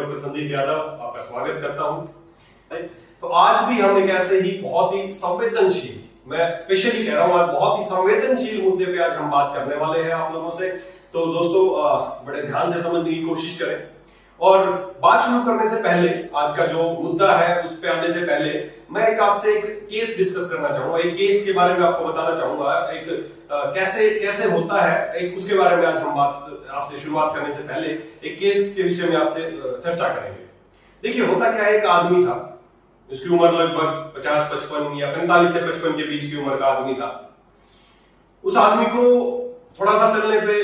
Doctor Sandeep Yadav आपका स्वागत करता हूं। तो आज भी हम एक ऐसे ही बहुत ही संवेदनशील, मैं स्पेशली कह रहा हूं, आज बहुत ही संवेदनशील मुद्दे पे आज हम बात करने वाले हैं आप लोगों से। तो दोस्तों बड़े ध्यान से समझने की कोशिश करें। और बात शुरू करने से पहले, आज का जो मुद्दा है उस पे आने से पहले मैं आपसे एक केस डिस्कस करना चाहूंगा। एक केस के बारे में आपको बताना चाहूंगा, एक कैसे होता है, एक उसके बारे में आज हम बात आपसे शुरुआत करने से पहले एक केस के विषय में आपसे चर्चा करेंगे। देखिए, होता क्या है, एक आदमी था, उसकी उम्र लगभग 50-55 या 45 से 55 के बीच की उम्र का आदमी था। उस आदमी को थोड़ा सा चलने पे,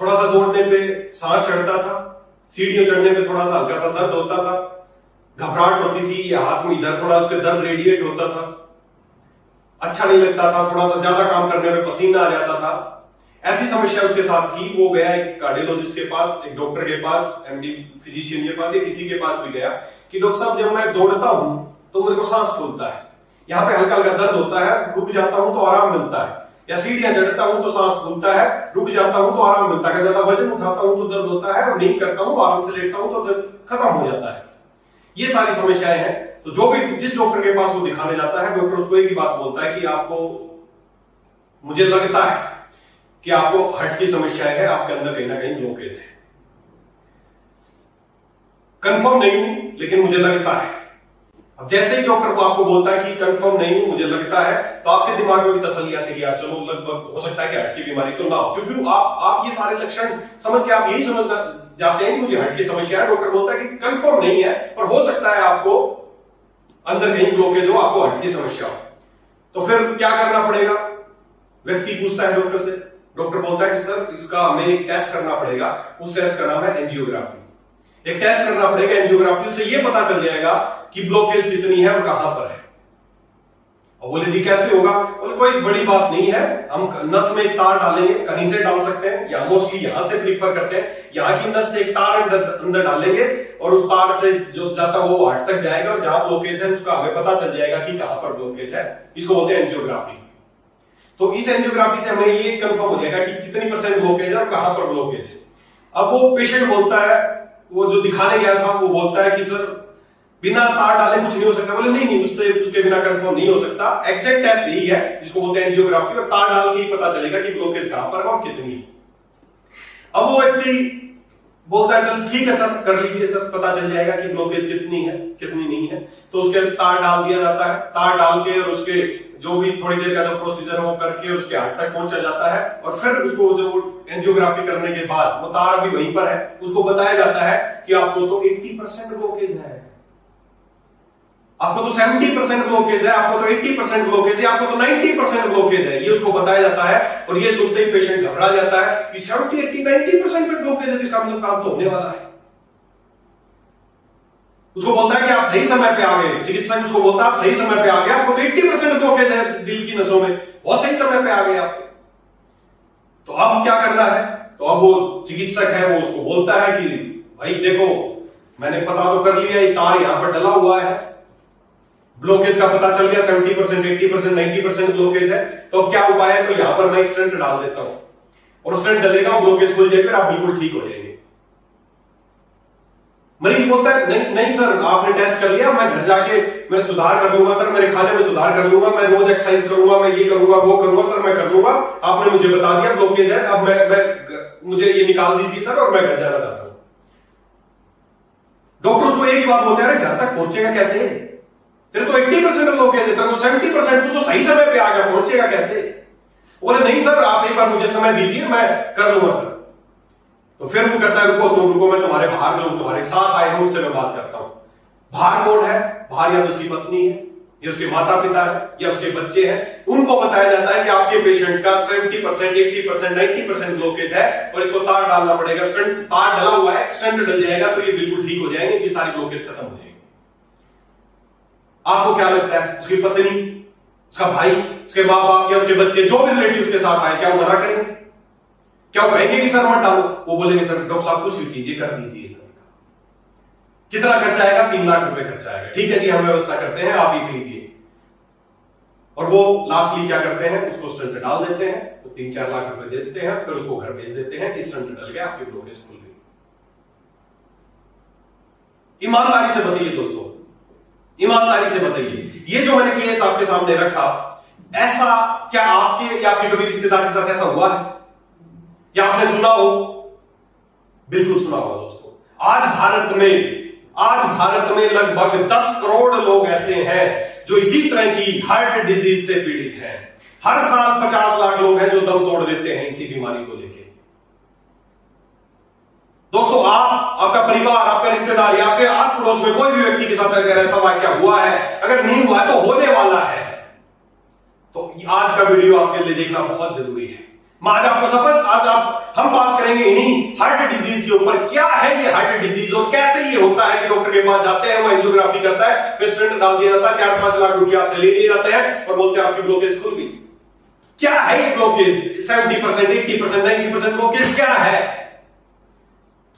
थोड़ा सा दौड़ने पे सांस चढ़ता था, सीढ़ियों चढ़ने पे थोड़ा सा हल्का सा दर्द होता था, घबराहट होती थी या हाथ में इधर थोड़ा उसके दर्द रेडिएट होता था, अच्छा नहीं लगता था, थोड़ा सा ज्यादा काम करने में पसीना आ जाता था। ऐसी समस्या उसके साथ थी। वो गया एक कार्डियोलॉजिस्ट के पास, एक डॉक्टर के पास, एमडी फिजिशियन के पास, या किसी के पास भी गया कि डॉक्टर साहब जब मैं दौड़ता हूं तो मेरे को सांस फूलता है, यहाँ पे हल्का हल्का दर्द होता है, रुक जाता हूं तो आराम मिलता है, या सीढ़ियां चढ़ता हूं तो सांस फूलता है, रुक जाता हूं तो आराम मिलता है, ज्यादा वजन उठाता हूं तो दर्द होता है, और नहीं करता हूं, आराम से लेटता हूं तो दर्द खत्म हो जाता है। ये सारी समस्याएं हैं। तो जो भी जिस डॉक्टर के पास वो दिखाने जाता है, डॉक्टर उसको एक ही बात बोलता है कि आपको, मुझे लगता है कि आपको हार्ट की समस्या है, आपके अंदर कहीं ना कहीं ब्लॉकेज है। कंफर्म नहीं हूं लेकिन मुझे लगता है। अब जैसे ही डॉक्टर को आपको बोलता है कि कंफर्म नहीं हूं, मुझे लगता है, तो आपके दिमाग में भी तसल्ली आती है कि यार चलो, लगभग हो सकता है कि हार्ट की बीमारी तो ना हो, क्योंकि आप ये सारे लक्षण समझ के आप यही समझ जाते हैं कि मुझे हार्ट की समस्या है। डॉक्टर बोलता है कि कंफर्म नहीं है, पर हो सकता है आपको अंदर कहीं ब्लॉकेज हो, आपको हार्ट की समस्या हो। तो फिर क्या करना पड़ेगा? व्यक्ति पूछता है डॉक्टर से। डॉक्टर बोलता है कि सर, इसका हमें एक टेस्ट करना पड़ेगा। उस टेस्ट का नाम है एंजियोग्राफी। एक टेस्ट करना पड़ेगा एंजियोग्राफी से, ये पता चल जाएगा कि ब्लॉकेज कितनी है और कहां पर है। और बोले जी कैसे होगा? बोले कोई बड़ी बात नहीं है, हम नस में एक तार डालेंगे, कहीं से डाल सकते हैं, या मोस्टली यहां से प्रीफर करते हैं, यहाँ की नस से एक तार अंदर डालेंगे और उस तार से जो जाता है वो हार्ट तक जाएगा, और जहां ब्लॉकेज है उसका हमें पता चल जाएगा कि कहां पर ब्लॉकेज है। इसको बोलते हैं एंजियोग्राफी। तो इस एंजियोग्राफी से हमें ये कंफर्म हो जाएगा कि कितनी % ब्लॉकेज है और कहां पर ब्लॉकेज है। अब वो पेशेंट बोलता है, वो जो दिखाने गया था, वो बोलता है कि सर बिना तार डाले कुछ नहीं हो सकता। बोले नहीं, उसके बिना कंफर्म नहीं हो सकता। एग्जैक्ट टेस्ट यही है जिसको बोलते हैं एंजियोग्राफी, और तार डाल के ही पता चलेगा कि ब्लॉकेज कहां पर है और कितनी है। अब वो व्यक्ति बोलता है चल ठीक है सर, कर लीजिए सर, पता चल जाएगा कि ब्लॉकेज कितनी है कितनी नहीं है। तो उसके तार डाल दिया जाता है। तार डाल के और उसके जो भी थोड़ी देर का जो प्रोसीजर वो करके उसके हार्ट तक पहुंचा जाता है, और फिर उसको जो एंजियोग्राफी करने के बाद वो तार अभी वहीं पर है, उसको बताया जाता है कि आपको तो 80% ब्लॉकेज है, आपको तो 70% ब्लॉकेज है, आपको तो 80% ब्लॉकेज है, आपको तो 90% ब्लॉकेज है। ये उसको बताया जाता है, और ये सुनते ही पेशेंट घबरा जाता है कि 70, 80, 90% पे ब्लॉकेज है, इसका मतलब काम तो होने वाला है। उसको बोलता है कि आप सही समय पे आ गए। चिकित्सक उसको बोलता है आप सही समय पे आ गए, आपको तो 80% ब्लॉकेज है दिल की नसों में, बहुत सही समय पे आ गए आप। तो अब क्या करना है? तो अब वो चिकित्सक है, वो उसको बोलता है कि भाई देखो, मैंने पता तो कर लिया, ये तार यहां पर डला हुआ है, ब्लॉकेज का पता चल गया, 70%, 80%, 90% ब्लॉकेज है। तो अब क्या उपाय है? तो यहां पर मैं एक स्टेंट डाल देता हूं, और स्टेंट डलेगा, ब्लॉकेज खुल जाएगा, फिर आप बिल्कुल ठीक हो जाएंगे। मरीज बोलता है नहीं नहीं सर, आपने टेस्ट कर लिया, मैं घर जाके मैं सुधार कर लूंगा सर, मेरे खाने में सुधार कर लूंगा, मैं रोज एक्सरसाइज करूंगा, मैं ये करूंगा वो करूंगा सर, मैं कर लूंगा, आपने मुझे बता दिया ब्लॉकेज है, अब मुझे ये निकाल दीजिए सर, और मैं घर जाना चाहता हूं। डॉक्टर उसको एक ही बात बोलते हैं, अरे घर तक पहुंचेगा कैसे? तेरे तो 80% ब्लॉकेज है, तेरे को 70% तो सही समय पे आ गया, पहुंचेगा कैसे? बोले नहीं सर, आप एक बार मुझे समय दीजिए, मैं कर लूंगा सर। तो फिर वो कहता है रुको, मैं तुम्हारे बाहर लोग तुम्हारे साथ आए हैं, उनसे मैं बात करता हूं। बाहर कौन है? बाहर या तो उसकी पत्नी है, या उसके माता पिता है, या उसके बच्चे हैं। उनको बताया जाता है कि आपके पेशेंट का 70%, 80%, 90% ब्लॉकेज है, और इसको तार डालना पड़ेगा। स्टेंट तार डला हुआ है, स्टेंट डल जाएगा तो ये बिल्कुल ठीक हो जाएंगे, ये सारी ब्लॉकेज खत्म हो जाएगी। आपको क्या लगता है, उसकी पत्नी, उसका भाई, उसके माँ बाप या उसके बच्चे, जो भी रिलेटिव उसके साथ आए, क्या वो मना करेंगे? क्या वो कहेंगे कि सर मत डालो? वो बोलेंगे सर डॉक्टर साहब कुछ भी कीजिए, कर दीजिए सर। कितना खर्चा आएगा? 3 लाख रुपए खर्चा आएगा। ठीक है जी, हम व्यवस्था करते हैं, आप ये कीजिए। और वो लास्टली क्या करते हैं, उसको स्टंट पे डाल देते हैं, तो 3-4 लाख रुपए दे देते हैं, फिर उसको घर भेज देते हैं कि स्टंट डल गया, आपकी ब्लॉकेज खुल गई। ईमानदारी से बताइए दोस्तों, ईमानदारी से बताइए, ये जो मैंने केस आपके सामने रखा, ऐसा क्या आपके या आपके कभी रिश्तेदार के साथ ऐसा हुआ है या आपने सुना हो? बिल्कुल सुना होगा दोस्तों। आज भारत में लगभग 10 करोड़ लोग ऐसे हैं जो इसी तरह की हार्ट डिजीज से पीड़ित हैं। हर साल 50 लाख लोग हैं जो दम तोड़ देते हैं इसी बीमारी को लेकर। दोस्तों, आपका परिवार, आपका रिश्तेदार या आपके आस पड़ोस में कोई भी व्यक्ति के साथ अगर ऐसा वाक्या हुआ है, अगर नहीं हुआ है तो होने वाला है, तो आज का वीडियो आपके लिए देखना बहुत जरूरी है। हम बात करेंगे इन्हीं हार्ट डिजीज के ऊपर। क्या है ये हार्ट डिजीज और कैसे ये होता है कि डॉक्टर के पास जाते हैं, वो एंजियोग्राफी करता है, फिर स्टेंट डाल दिया जाता है, 4-5 लाख रुपया आपसे ले लिए जाते हैं और बोलते हैं आपकी ब्लॉकेज खुल गई। क्या है ये ब्लॉकेज? 70%, 80%, 90% ब्लॉकेज क्या है?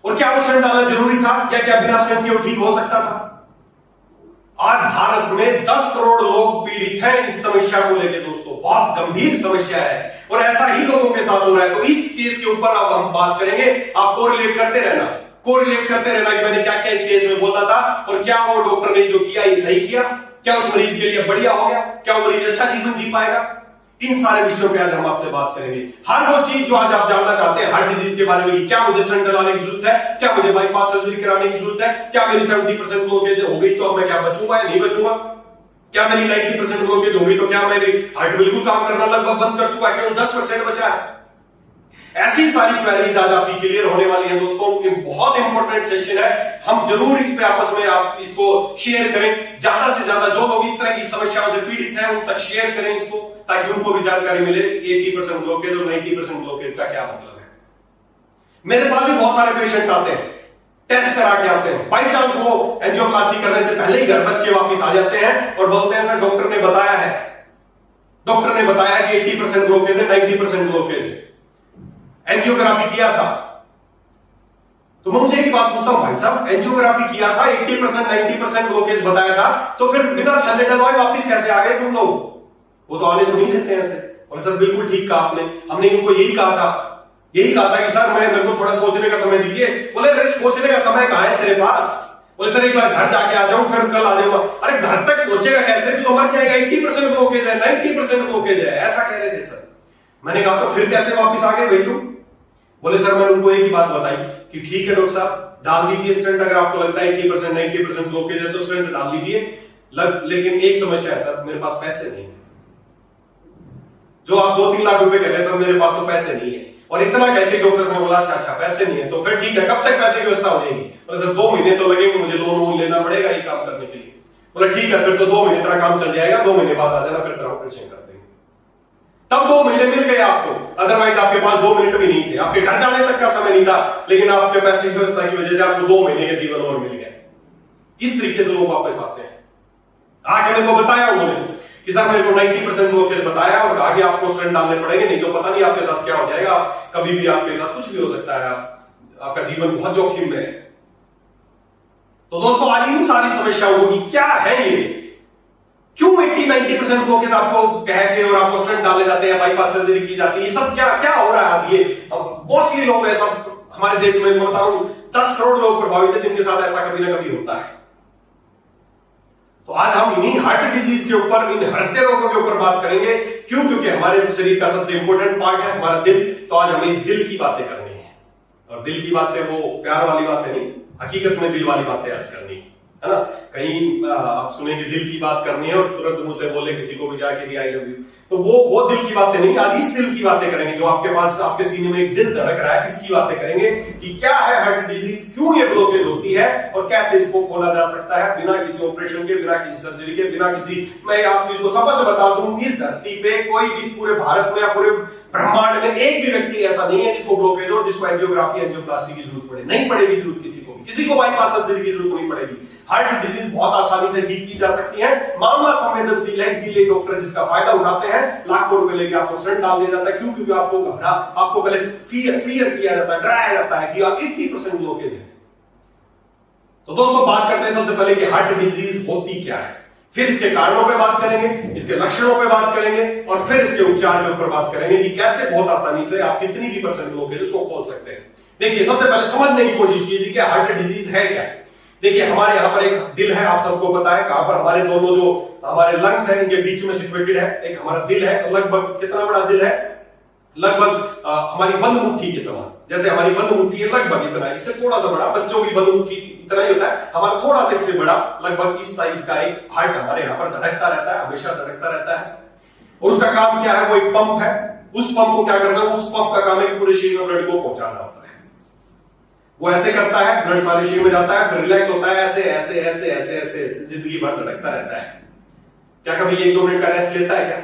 और क्या वो स्टेंट डालना जरूरी था या क्या बिना स्टेंट के वो ठीक हो सकता था? आज भारत में 10 करोड़ लोग पीड़ित हैं इस समस्या को लेकर दोस्तों। बहुत गंभीर समस्या है और ऐसा ही लोगों के साथ हो रहा है। तो इस केस के ऊपर अब हम बात करेंगे। आप कोरिलेट करते रहना कि मैंने क्या क्या इस केस में बोला था और क्या वो डॉक्टर ने जो किया ये सही किया, क्या उस मरीज के लिए बढ़िया हो गया, क्या वो मरीज अच्छा जीवन जी पाएगा। इन सारे विषयों पे आज हम आपसे बात करेंगे। हर वो चीज जो आज आप जानना चाहते हैं हार्ट डिजीज के बारे में, क्या मुझे स्टेंट लगाने की जरूरत है, क्या मुझे बाईपास सर्जरी कराने की जरूरत है, क्या मेरी 70% ब्लॉकेज हो गई तो अब मैं क्या बचूंगा या नहीं बचूंगा, क्या मेरी 90% ब्लॉकेज हो गई तो क्या मेरी हार्ट बिल्कुल काम करना लगभग बंद कर चुका, केवल 10% बचा है। ऐसी सारी क्वेरीज आज आपकी क्लियर होने वाली है दोस्तों। ये बहुत इंपॉर्टेंट सेशन है। हम जरूर इस पे आपस में आप इसको शेयर करें, ज्यादा से ज्यादा जो लोग इस तरह की समस्याओं से पीड़ित हैं उन तक शेयर करें इसको, ताकि उनको भी जानकारी मिले 80% ब्लॉकेज और 90% ब्लॉकेज का क्या मतलब है। मेरे पास भी बहुत सारे पेशेंट आते हैं, टेस्ट करा के आते हैं, बाई चांस वो एंजियोप्लास्टी करने से पहले ही घर बच के वापिस आ जाते हैं और बोलते हैं सर डॉक्टर ने बताया कि 80% ब्लॉकेज है, 90% ब्लॉकेज है, एंजियोग्राफी किया था। तो मैं उनसे एक बात पूछता हूं, भाई साहब एंजियोग्राफी किया था, 80% 90% ब्लॉकेज बताया था, तो फिर बिना छल्ले डलवाए वापिस कैसे आ गए तुम लोग? वो तो आने तो नहीं देते हैं ऐसे। और सर बिल्कुल ठीक कहा आपने, हमने इनको यही कहा था कि सर मेरे को थोड़ा सोचने का समय दीजिए। बोले अरे सोचने का समय कहां है तेरे पास? बोले सर एक बार घर जाके आ जाऊं फिर कल आ जाऊंगा। अरे घर तक पहुंचेगा कैसे? तो मर जाएगा। 80% ब्लॉकेज है, 90% ब्लॉकेज है, ऐसा कह रहे थे सर। मैंने कहा तो फिर कैसे वापिस आ गए भाई तुम? बोले सर मैंने उनको एक ही बात बताई कि ठीक है डॉक्टर साहब डाल दीजिए स्टेंट, अगर आपको लगता है 80% 90% ब्लॉकेज है तो स्टेंट डाल दीजिए, लेकिन एक समस्या है सर, मेरे पास पैसे नहीं है। जो आप 2-3 लाख रुपए कह रहे हैं सर मेरे पास तो पैसे नहीं है। और इतना कहते डॉक्टर ने बोला अच्छा पैसे नहीं है तो फिर ठीक है, कब तक पैसे की व्यवस्था हो जाएगी? बोले सर 2 महीने तो लगेंगे, मुझे लोन लेना पड़ेगा ये काम करने के लिए। बोला ठीक है फिर तो 2 महीने तेरा काम चल जाएगा, 2 महीने बाद आ जाना फिर तेरा ऑपरेशन कर देंगे। तब 2 महीने मिल गए आपको, अदरवाइज आपके पास 2 मिनट भी नहीं थे, आपके घर जाने तक का समय नहीं था, लेकिन आपके पैसे की व्यवस्था की वजह से आपको 2 महीने का जीवन और मिल गया। इस तरीके से लोग वापस आते हैं। आगे मेरे को बताया उन्होंने कि सर मेरे को 90% ब्लॉकेज बताया और आगे आपको स्टेंट डालने पड़ेंगे, नहीं तो पता नहीं आपके साथ क्या हो जाएगा, कभी भी आपके साथ कुछ भी हो सकता है, आपका जीवन बहुत जोखिम में है। तो दोस्तों आज इन सारी समस्याओं की क्या है ये, क्यों 80-90% ब्लॉकेज आपको कह के और आपको स्टेंट डाले जाते हैं, बाईपास सर्जरी की जाती है, ये सब क्या हो रहा है आज? ये बहुत सी लोग ऐसा हमारे देश में, मैं बता रहा हूं 10 करोड़ लोग प्रभावित है जिनके साथ ऐसा कभी ना कभी होता है। तो आज हम इन्हीं हार्ट डिजीज के ऊपर, इन हृदय रोगों के ऊपर बात करेंगे। क्यों? क्योंकि हमारे शरीर का सबसे इंपॉर्टेंट पार्ट है हमारा दिल। तो आज हमें इस दिल की बातें करनी है, और दिल की बातें वो प्यार वाली बातें नहीं, हकीकत में दिल वाली बातें आज करनी है ना। कहीं आप सुनेंगे दिल की बात करनी है और तुरंत मुंह से बोले किसी को भी जाके आई लव यू, तो वो दिल की बातें नहीं। आज इस दिल की बातें करेंगे जो आपके पास, आपके सीने में एक दिल धड़क रहा है, इसकी बातें करेंगे कि क्या है हार्ट डिजीज, क्यों ये ब्लॉकेज होती है और कैसे इसको खोला जा सकता है बिना किसी ऑपरेशन के, बिना किसी सर्जरी के, बिना किसी, मैं आप चीज को समझ बता दूं, इस धरती पे कोई, इस पूरे भारत में या पूरे ब्रह्मांड में एक भी व्यक्ति ऐसा नहीं है जिसको ब्लॉकेज हो, जिसको एंजियोग्राफी एंजियोप्लास्टी की जरूरत पड़े। नहीं पड़ेगी जरूरत किसी को बाईपास सर्जरी की जरूरत नहीं पड़ेगी। हार्ट डिजीज बहुत आसानी से ठीक की जा सकती है, मामला संवेदनशील है, इसीलिए डॉक्टर इसका फायदा उठाते हैं। लाखों रुपए लेके आपको स्टेंट डाल दिया जाता है। क्यों? क्योंकि आपको पहले फियर किया जाता है, डराया जाता है कि आप 80% ब्लॉकेज है। तो दोस्तों बात करते हैं सबसे पहले कि हार्ट डिजीज होती क्या है, फिर इसके कारणों पे बात करेंगे, इसके लक्षणों पे बात करेंगे, और फिर इसके उपचार के ऊपर बात करेंगे कि कैसे बहुत आसानी से आप कितनी भी % ब्लॉकेज उसको खोल सकते हैं। देखिए सबसे पहले समझने की कोशिश कीजिए कि हार्ट डिजीज है क्या। देखिए हमारे यहाँ पर एक दिल है, आप सबको पता है, कहां पर हमारे दोनों जो हमारे लंग्स हैं इनके बीच में सिचुएटेड है। एक हमारा दिल है, लगभग कितना बड़ा दिल है, लगभग हमारी बंद मुट्ठी के समान। जैसे हमारी बंद मुट्ठी है लगभग इतना, इससे थोड़ा सा बड़ा, बच्चों की बंद मुट्ठी इतना ही होता है, हमारा थोड़ा सा इससे बड़ा, लगभग इस साइज का एक हार्ट हमारे यहाँ पर धड़कता रहता है, हमेशा धड़कता रहता है। और उसका काम क्या है, वो एक पंप है। उस पंप को क्या करता है, उस पंप का काम है पूरे शरीर में ब्लड को पहुंचाना होता है। वो ऐसे करता है, ब्लड सारे शरीर में जाता है, फिर रिलैक्स होता है, ऐसे ऐसे ऐसे ऐसे ऐसे जिंदगी भर धड़कता रहता है। क्या कभी 1-2 मिनट का रेस्ट लेता है क्या?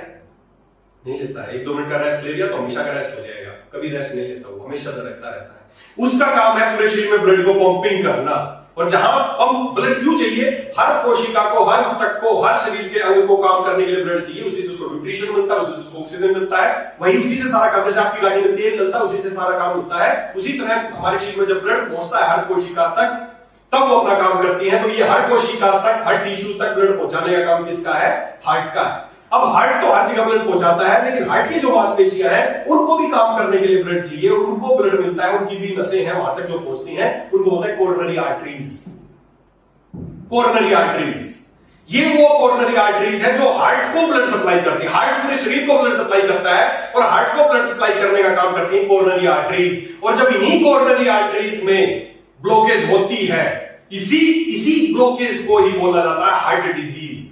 नहीं लेता है। 1-2 मिनट का रेस्ट ले लिया तो हमेशा का रेस्ट हो जाएगा, कभी रेस्ट नहीं लेता, वो हमेशा धड़कता रहता है। उसका काम है पूरे शरीर में ब्लड को पंपिंग करना। और जहां पंप ब्लड क्यों चाहिए, हर कोशिका को, हर ऊतक को, हर शरीर के अंग को काम करने के लिए ब्लड चाहिए। उसी से उसको न्यूट्रिशन मिलता है, उसी से उसको ऑक्सीजन मिलता है, वही उसी से सारा काम, जैसे आपकी गाड़ी में तेल मिलता है उसी से सारा काम होता है। उसी तरह हमारे शरीर में जब ब्लड पहुंचता है हर कोशिका तक, तब वो अपना काम करती है। तो ये हर कोशिका तक, हर टिश्यू तक ब्लड पहुंचाने का काम किसका है, हार्ट का है। अब हार्ट तो हर जगह ब्लड पहुंचाता है, लेकिन हार्ट की जो मांसपेशियां हैं उनको भी काम करने के लिए ब्लड चाहिए, और उनको ब्लड मिलता है, उनकी भी नसें हैं वहां तक जो पहुंचती हैं, उनको बोलते हैं कोरोनरी आर्टरीज। कोरोनरी आर्टरीज, ये वो कोरोनरी आर्टरीज है जो हार्ट को ब्लड सप्लाई करती है। हार्ट पूरे शरीर को ब्लड सप्लाई करता है, और हार्ट को ब्लड सप्लाई करने का काम करती है कोरोनरी आर्टरीज। और जब इन्हीं कोरोनरी आर्टरीज में ब्लॉकेज होती है, इसी ब्लॉकेज को ही बोला जाता है हार्ट डिजीज,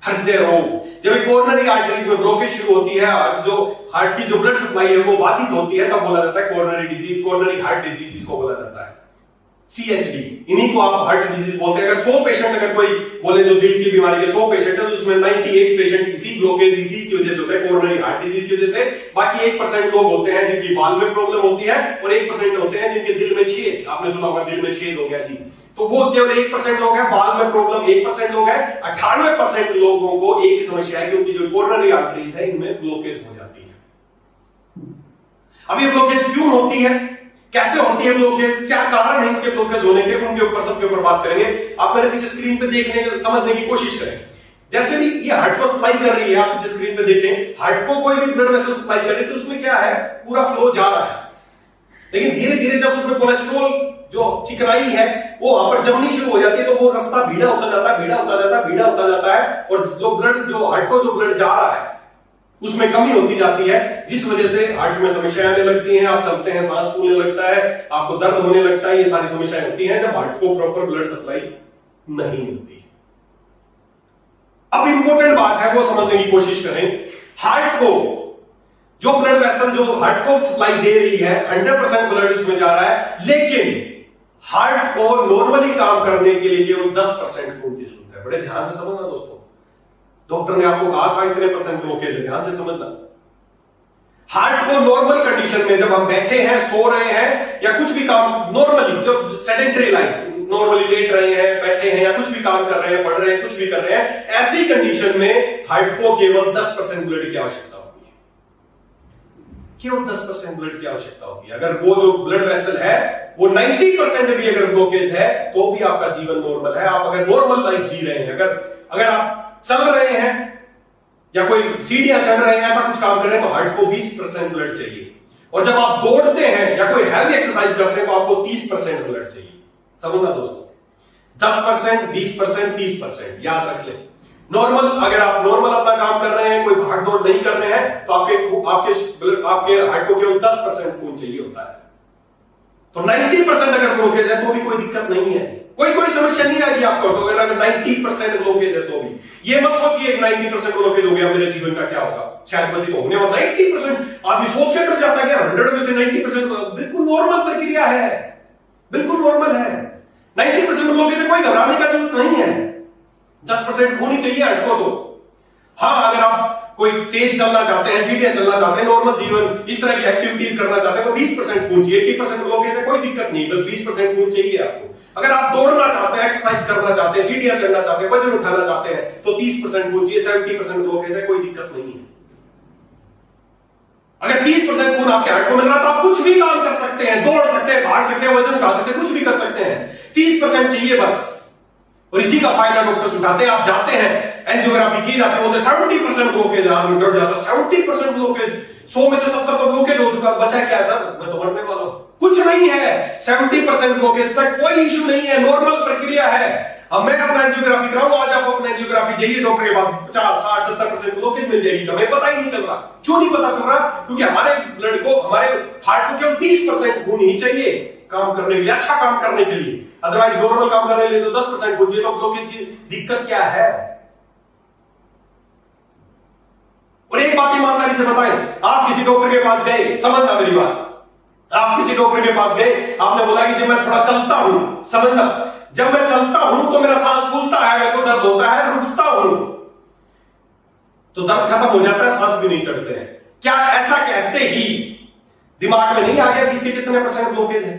हृदय रोग। जब कोरोनरी आर्टरीज में ब्लॉकेज शुरू होती है, जो हार्ट की जो ब्लड सप्लाई है वो बाधित होती है, तब बोला जाता है coronary disease, coronary heart disease इसको बोला जाता है, CHD। इन्हीं को आप हार्ट डिजीज बोलते हैं। अगर 100 पेशेंट, अगर कोई बोले जो दिल की बीमारी के 100 पेशेंट है, तो उसमें 98 पेशेंट इसी ब्लॉकेज, इसी की वजह से होता है, कोरोनरी हार्ट डिजीज की वजह से। बाकी 1% लोग होते हैं जिनकी बाल में प्रॉब्लम होती है, और 1% होते हैं जिनके दिल में छेद, आपने सुना होगा दिल में छेद हो गया जी, तो वो केवल 1% लोग हैं। बाल में प्रॉब्लम 1% लोग हैं। 98% लोगों को एक ही समस्या है कि उनकी जो कोरोनरी आर्टरीज है इनमें ब्लॉकेज हो जाती है। अब ये ब्लॉकेज क्यों होती है, कैसे होती है ब्लॉकेज, क्या कारण है इसके ब्लॉकेज होने के, उनके ऊपर, सबके ऊपर बात करेंगे। आप मेरे पीछे स्क्रीन पे देखने, समझने की कोशिश करें। जैसे भी ये हार्ट को सप्लाई कर रही है, आप पीछे स्क्रीन पे देखें, हार्ट को कोई भी ब्लड वेसल सप्लाई कर रही है, तो उसमें क्या है, पूरा फ्लो जा रहा है। लेकिन धीरे धीरे जब उसमें कोलेस्ट्रॉल जो चिकनाई है वो वहां पर जमनी शुरू हो जाती है, तो वो रास्ता भीड़ा होता जाता है, भीड़ा होता जाता है, भीड़ा होता जाता है, और जो ब्लड, जो हार्ट को जो ब्लड जा रहा है उसमें कमी होती जाती है, जिस वजह से हार्ट में समस्याएं आने लगती हैं। आप चलते हैं, सांस फूलने लगता है, आपको दर्द होने लगता है, ये सारी समस्याएं होती हैं जब हार्ट को प्रॉपर ब्लड सप्लाई नहीं मिलती। अब इंपॉर्टेंट बात है, वो समझने की कोशिश करें। हार्ट को जो ब्लड वेसल जो हार्ट को सप्लाई दे रही है, 100% ब्लड उसमें जा रहा है, लेकिन हार्ट को नॉर्मली काम करने के लिए केवल 10% खून की जरूरत है। बड़े ध्यान से समझना दोस्तों, डॉक्टर ने आपको कहा था इतने % ब्लॉकेज है, ध्यान से समझना। हार्ट को नॉर्मल कंडीशन में, जब हम बैठे हैं, सो रहे हैं, या कुछ भी काम नॉर्मली, जो सेडेंटरी लाइफ, नॉर्मली लेट रहे हैं, बैठे हैं, या कुछ भी काम कर रहे हैं, पढ़ रहे हैं, कुछ भी कर रहे हैं, ऐसी कंडीशन में हार्ट को केवल 10% ब्लड की आवश्यकता होती है। केवल 10% ब्लड की आवश्यकता होती है। अगर वो जो ब्लड वेसल है वो 90% भी अगर ब्लॉकेज है, तो भी आपका जीवन नॉर्मल है। आप अगर नॉर्मल लाइफ जी रहे हैं, अगर आप चल रहे हैं या कोई सीढ़ियां चढ़ रहे हैं, ऐसा कुछ काम कर रहे हैं, तो हार्ट को 20% ब्लड चाहिए। और जब आप दौड़ते हैं या कोई हैवी एक्सरसाइज करते हैं, तो आपको 30% ब्लड चाहिए। समझना दोस्तों, 10%, 20%, 30% याद रख लें। नॉर्मल, अगर आप नॉर्मल अपना काम कर रहे हैं, कोई भाग दौड़ नहीं कर रहे हैं, तो आपके हार्ट को केवल 10% खून चाहिए होता है। तो 90% अगर ब्लॉकेज है तो भी कोई दिक्कत नहीं है, कोई समस्या नहीं आएगी आपको। तो अगर 90% ब्लॉकेज है तो भी ये मत सोचिए 90% ब्लॉकेज हो गया, मेरे जीवन का क्या होगा, शायद बस तो होने वाला। 90% आदमी सोच के डर जाता है कि 100 में से 90% बिल्कुल नॉर्मल प्रक्रिया है, बिल्कुल नॉर्मल है। 90% ब्लॉकेज से कोई घबराने का जरूरत नहीं है। 10% खून ही चाहिए हार्ट को। तो हाँ, अगर आप कोई तेज चलना चाहते हैं, सीढ़ियां चलना चाहते हैं, नॉर्मल जीवन इस तरह की एक्टिविटीज करना चाहते हैं, तो 20% खून चाहिए। 80% ब्लॉकेज है, कोई दिक्कत नहीं, बस 20% खून चाहिए आपको। अगर आप दौड़ना चाहते हैं, एक्सरसाइज करना चाहते हैं, सीढ़ियां चढ़ना चाहते हैं, वजन उठाना चाहते हैं, तो 30% खून चाहिए। 70% ब्लॉकेज है, कोई दिक्कत नहीं है। अगर 30% खून आपके हार्ट को मिल रहा है, तो आप कुछ भी काम कर सकते हैं, दौड़ सकते हैं, भाग सकते हैं, वजन उठा सकते हैं, कुछ भी कर सकते हैं। 30% चाहिए बस। और इसी का फायदा डॉक्टर्स उठाते हैं। आप जाते हैं, एंजियोग्राफी की जाती है, बोलते 70% ब्लॉकेज, आदमी डर जाता है। 70% ब्लॉकेज, 100 में से 70 तो ब्लॉकेज हो चुका, बचा क्या है सर, मैं तो मरने वाला हूं। कुछ नहीं है, 70% ब्लॉकेज तक कोई इश्यू नहीं है, नॉर्मल प्रक्रिया है। अब मैं अपना एंजियोग्राफी कराऊं, आज आप अपना एंजियोग्राफी जाइए डॉक्टर के पास, 50-60-70% ब्लॉकेज मिल जाएगी, हमें पता ही नहीं चल रहा। क्यों नहीं पता चल रहा? क्योंकि हमारे ब्लड को, हमारे हार्ट को केवल 30% खून ही चाहिए काम करने के लिए, अच्छा काम करने के लिए। अदरवाइज नॉर्मल काम करने के लिए तो 10% खून चाहिए। तो ब्लॉकेज की दिक्कत क्या है? और एक बात ईमानदारी से बताएं, आप किसी डॉक्टर के पास गए, समझना मेरी बात, आप किसी डॉक्टर के पास गए, आपने बोला कि जब मैं थोड़ा चलता हूं, समझना, जब मैं चलता हूं तो मेरा सांस फूलता है, मेरे को दर्द होता है, रुकता हूं तो दर्द खत्म हो जाता है, सांस भी नहीं चढ़ते हैं। क्या ऐसा कहते ही दिमाग में नहीं आ गया कि इसके कितने % ब्लॉकेज है?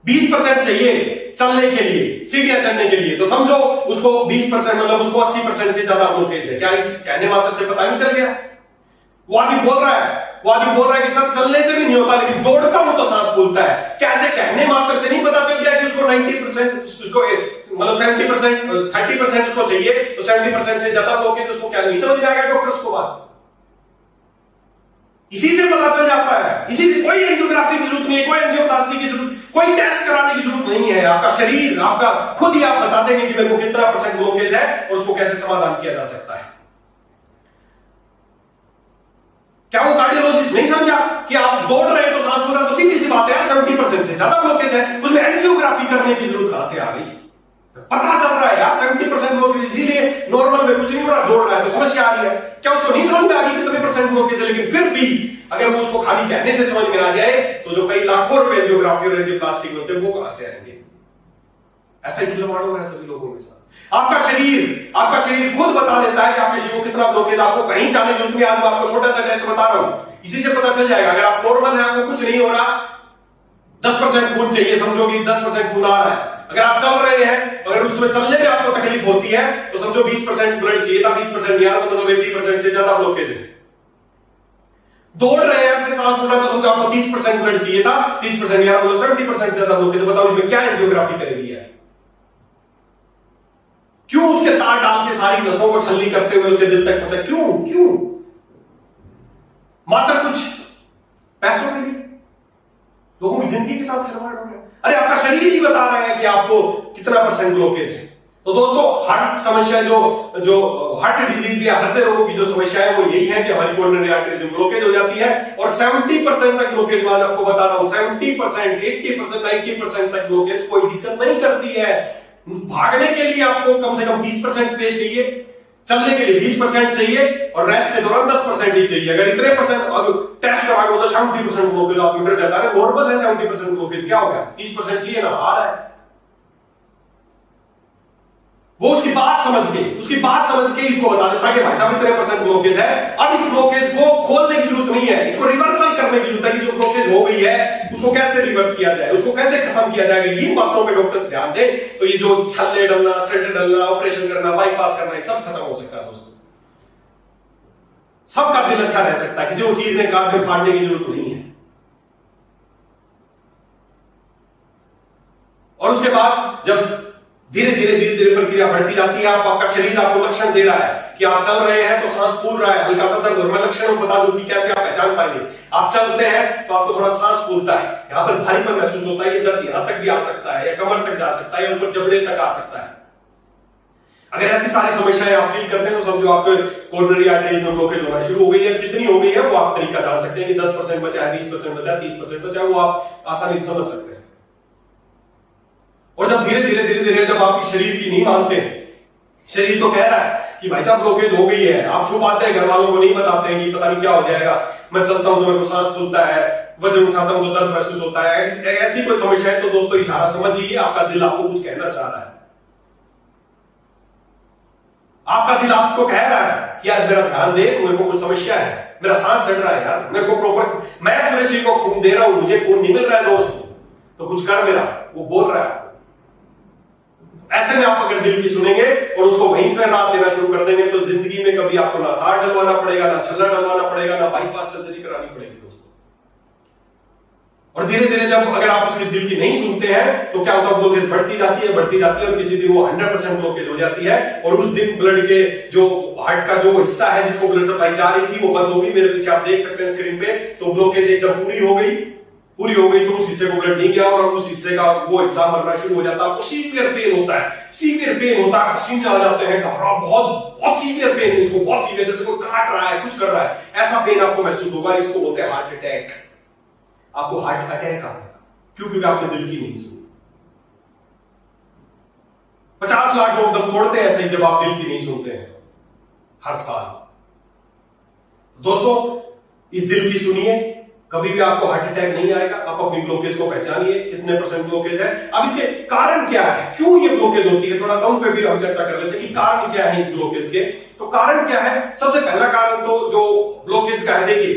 20% चाहिए चलने के लिए, सीढ़ियां चढ़ने के लिए, तो समझो उसको 20% मतलब उसको 80% से ज्यादा ब्लॉकेज है। क्या इस कहने मात्र से पता नहीं चल गया? वो आदमी बोल रहा है कि सर चलने से भी नहीं होता, लेकिन दौड़ता हूं तो सांस फूलता है। कैसे कहने मात्र से नहीं पता चल गया कि उसको 90% उसको मतलब 70% 30% उसको चाहिए, तो 70% से ज्यादा ब्लॉकेज उसको क्या नहीं समझ में आएगा डॉक्टर्स को बात? इसी से पता चल जाता है। इसी से कोई एंजियोग्राफी की जरूरत नहीं है, कोई एंजियोप्लास्टी की जरूरत, कोई टेस्ट कराने की जरूरत नहीं है। आपका शरीर, आपका खुद ही आप बता देंगे कि मेरे को कितना % ब्लॉकेज है और उसको कैसे समाधान किया जा सकता है। क्या वो कार्डियोलॉजिस्ट नहीं समझा कि आप दौड़ रहे हैं तो सांस फूल रहा है? तो सीधी सी बात है यार, 70% से ज्यादा ब्लॉकेज है, उसमें एंजियोग्राफी करने की जरूरत कहां से आ गई? पता चल रहा है यार 70% ब्लॉकेज, इसीलिए नॉर्मल में कुछ नहीं हो रहा, दौड़ रहा है तो समस्या आ रही है। क्या उसको नहीं समझ में आ रही कितने % ब्लॉकेज है? लेकिन फिर भी अगर वो उसको खाली कहने से समझ में आ जाए तो जो कई लाखों रुपए एंजियोग्राफी और एंजियोप्लास्टी होते हैं वो कहां से आएंगे? ऐसा ही खिलवाड़ हो रहा है सभी लोगों के साथ। आपका शरीर खुद बता देता है कि आपके शरीर को कितना ब्लॉकेज, आपको कहीं जाने की जरूरत नहीं। आज मैं आपको छोटा सा टेस्ट बता रहा हूं, इसी से पता चल जाएगा। अगर आप नॉर्मल है, आपको कुछ नहीं हो रहा, 10% खून चाहिए, समझो कि 10% खून आ रहा है। अगर आप चल रहे हैं, अगर उसमें चलने में आपको तकलीफ होती है तो समझो 20% ब्लड चाहिए था, 20% नहीं आ रहा, मतलब 80% से ज्यादा ब्लॉकेज है। दौड़ रहे हैं, फिर सांस फूल रहा है, तो समझो आपको 30% ब्लड चाहिए था, 30% नहीं आ रहा, मतलब 70% से ज्यादा ब्लॉकेज। तो बताओ इसमें क्या एंजियोग्राफी करेगी है? क्यों उसके तार डाल के सारी नसों को छलनी करते हुए उसके दिल तक पहुंचा? क्यों? मात्र कुछ पैसों के लिए लोगों की जिंदगी के साथ खिलवाड़ हो गया। अरे आपका शरीर ही बता रहा है कि आपको कितना % ब्लॉकेज है। तो दोस्तों, हार्ट समस्या जो हार्ट डिजीज या हृदय रोगों की जो समस्या है वो यही है कि हमारी कोरोनरी आर्टरीज में ब्लॉकेज हो जाती है। और 70% तक ब्लॉकेज, मैं आपको बता रहा हूं, 70%, 80%, 90% तक ब्लॉकेज कोई दिक्कत नहीं करती है। भागने के लिए आपको कम से कम 20% स्पेस चाहिए, चलने के लिए 20% चाहिए और रेस्ट के दौरान 10% ही चाहिए। अगर इतने % टेस्ट कराओगे तो 70% ब्लॉकेज आपको डर जाता है। नॉर्मल है 70% ब्लॉकेज, क्या हो गया? 30% चाहिए ना, आ रहा है। वो उसकी बात समझ के इसको बता देता है कि भाई साहब इतने % ब्लॉकेज है। अब इस ब्लॉकेज को खोलने की जरूरत नहीं है, इसको रिवर्सल करने की जरूरत है कि जो ब्लॉकेज हो गई है उसको कैसे रिवर्स किया जाए, उसको कैसे खत्म किया जाएगा। इन बातों पे डॉक्टर्स ध्यान दें तो ये जो छल्ले डलना, स्टेंट डलना, ऑपरेशन करना, बाईपास करना, ये सब खत्म हो सकता है दोस्तों। सबका दिल अच्छा रह सकता है, किसी को चीज में काट में फाड़ने की जरूरत नहीं है। और उसके बाद जब धीरे धीरे प्रक्रिया बढ़ती जाती है, आपका शरीर आपको लक्षण दे रहा है कि आप चल रहे हैं तो सांस फूल रहा है, हल्का सा दर्द, और मैं लक्षण बता दूं कि कैसे आप पहचान पाएंगे। आप चलते हैं तो आपको थोड़ा सांस फूलता है, यहां पर भारीपन महसूस होता है, ये दर्द यहां तक भी आ सकता है या कमर तक जा सकता है या ऊपर जबड़े तक आ सकता है। अगर ऐसी सारी समस्याएं आप फील करते हैं तो समझो आपके कोरोनरी आर्टरीज में ब्लॉकेज होना शुरू हो गई है। कितनी हो गई है वो आप तरीका जान सकते हैं कि 10% बचा है, 20% बचा है, 30% बचा है, वो आप आसानी से समझ सकते हैं। और जब धीरे धीरे जब आप इस शरीर की नहीं मानते हैं, शरीर तो कह रहा है कि भाई साहब ब्लॉकेज हो गई है, आप छुपाते हैं, घर वालों को नहीं बताते हैं कि पता नहीं क्या हो जाएगा, मैं चलता हूं तो मेरे को सांस फूलता है, वजन उठाता हूं तो दर्द महसूस होता है, ऐसी कोई समस्या है तो दोस्तों इशारा समझ लीजिए, आपका दिल आपको कुछ कहना चाह रहा है। आपका दिल आपको कह रहा है कि यार मेरा ध्यान दे, मेरे को कुछ समस्या है, मेरा सांस चढ़ रहा है यार, मेरे को प्रॉपर, मैं पूरे शरीर को खून दे रहा हूं, मुझे खून नहीं मिल रहा है दोस्त, तो कुछ कर मेरा, वो बोल रहा है। ऐसे में आप अगर दिल की सुनेंगे और उसको वहीं पर रात देना शुरू कर देंगे तो जिंदगी में कभी आपको ना तार डलवाना पड़ेगा, ना छल्ला डलवाना पड़ेगा, ना बाईपास सर्जरी करानी पड़ेगी दोस्तों। और धीरे धीरे जब अगर आप उसके दिल की नहीं सुनते हैं तो क्या होता है, ब्लॉकेज बढ़ती जाती है और किसी दिन वो 100% ब्लॉकेज हो जाती है और उस दिन ब्लड के जो हार्ट का जो हिस्सा है जिसको ब्लड सप्लाई जा रही थी वो बंद होगी। मेरे पीछे आप देख सकते हैं स्क्रीन पे, तो ब्लॉकेज एकदम पूरी हो गई, पूरी हो गई तो उस हिस्से को ब्लड नहीं गया और उस हिस्से का वो हिस्सा मरना शुरू हो जाता है, सीवियर पेन होता है, सीवियर पेन होता है, पसीने आ जाते हैं, घबरा, बहुत सीवियर पेन, उसको बहुत सीवियर, जैसे कोई काट रहा है, कुछ कर रहा है, ऐसा पेन आपको महसूस होगा। इसको बोलते हैं हार्ट अटैक। आपको हार्ट अटैक आएगा, क्यों? क्योंकि आपने दिल की नहीं सुनी। 50 लाख लोग दम तोड़ते हैं ऐसे ही जब आप दिल की नहीं सुनते हैं हर साल। दोस्तों, इस दिल की सुनिए, कभी भी आपको हार्ट अटैक नहीं आएगा। आप अपनी ब्लॉकेज को पहचानिए, कितने % ब्लॉकेज है। अब इसके कारण क्या है, क्यों ये ब्लॉकेज होती है, थोड़ा सा उन पे भी हम चर्चा कर लेते हैं कि कारण क्या है इस ब्लॉकेज के। तो कारण क्या है? सबसे पहला कारण तो जो ब्लॉकेज का है, देखिए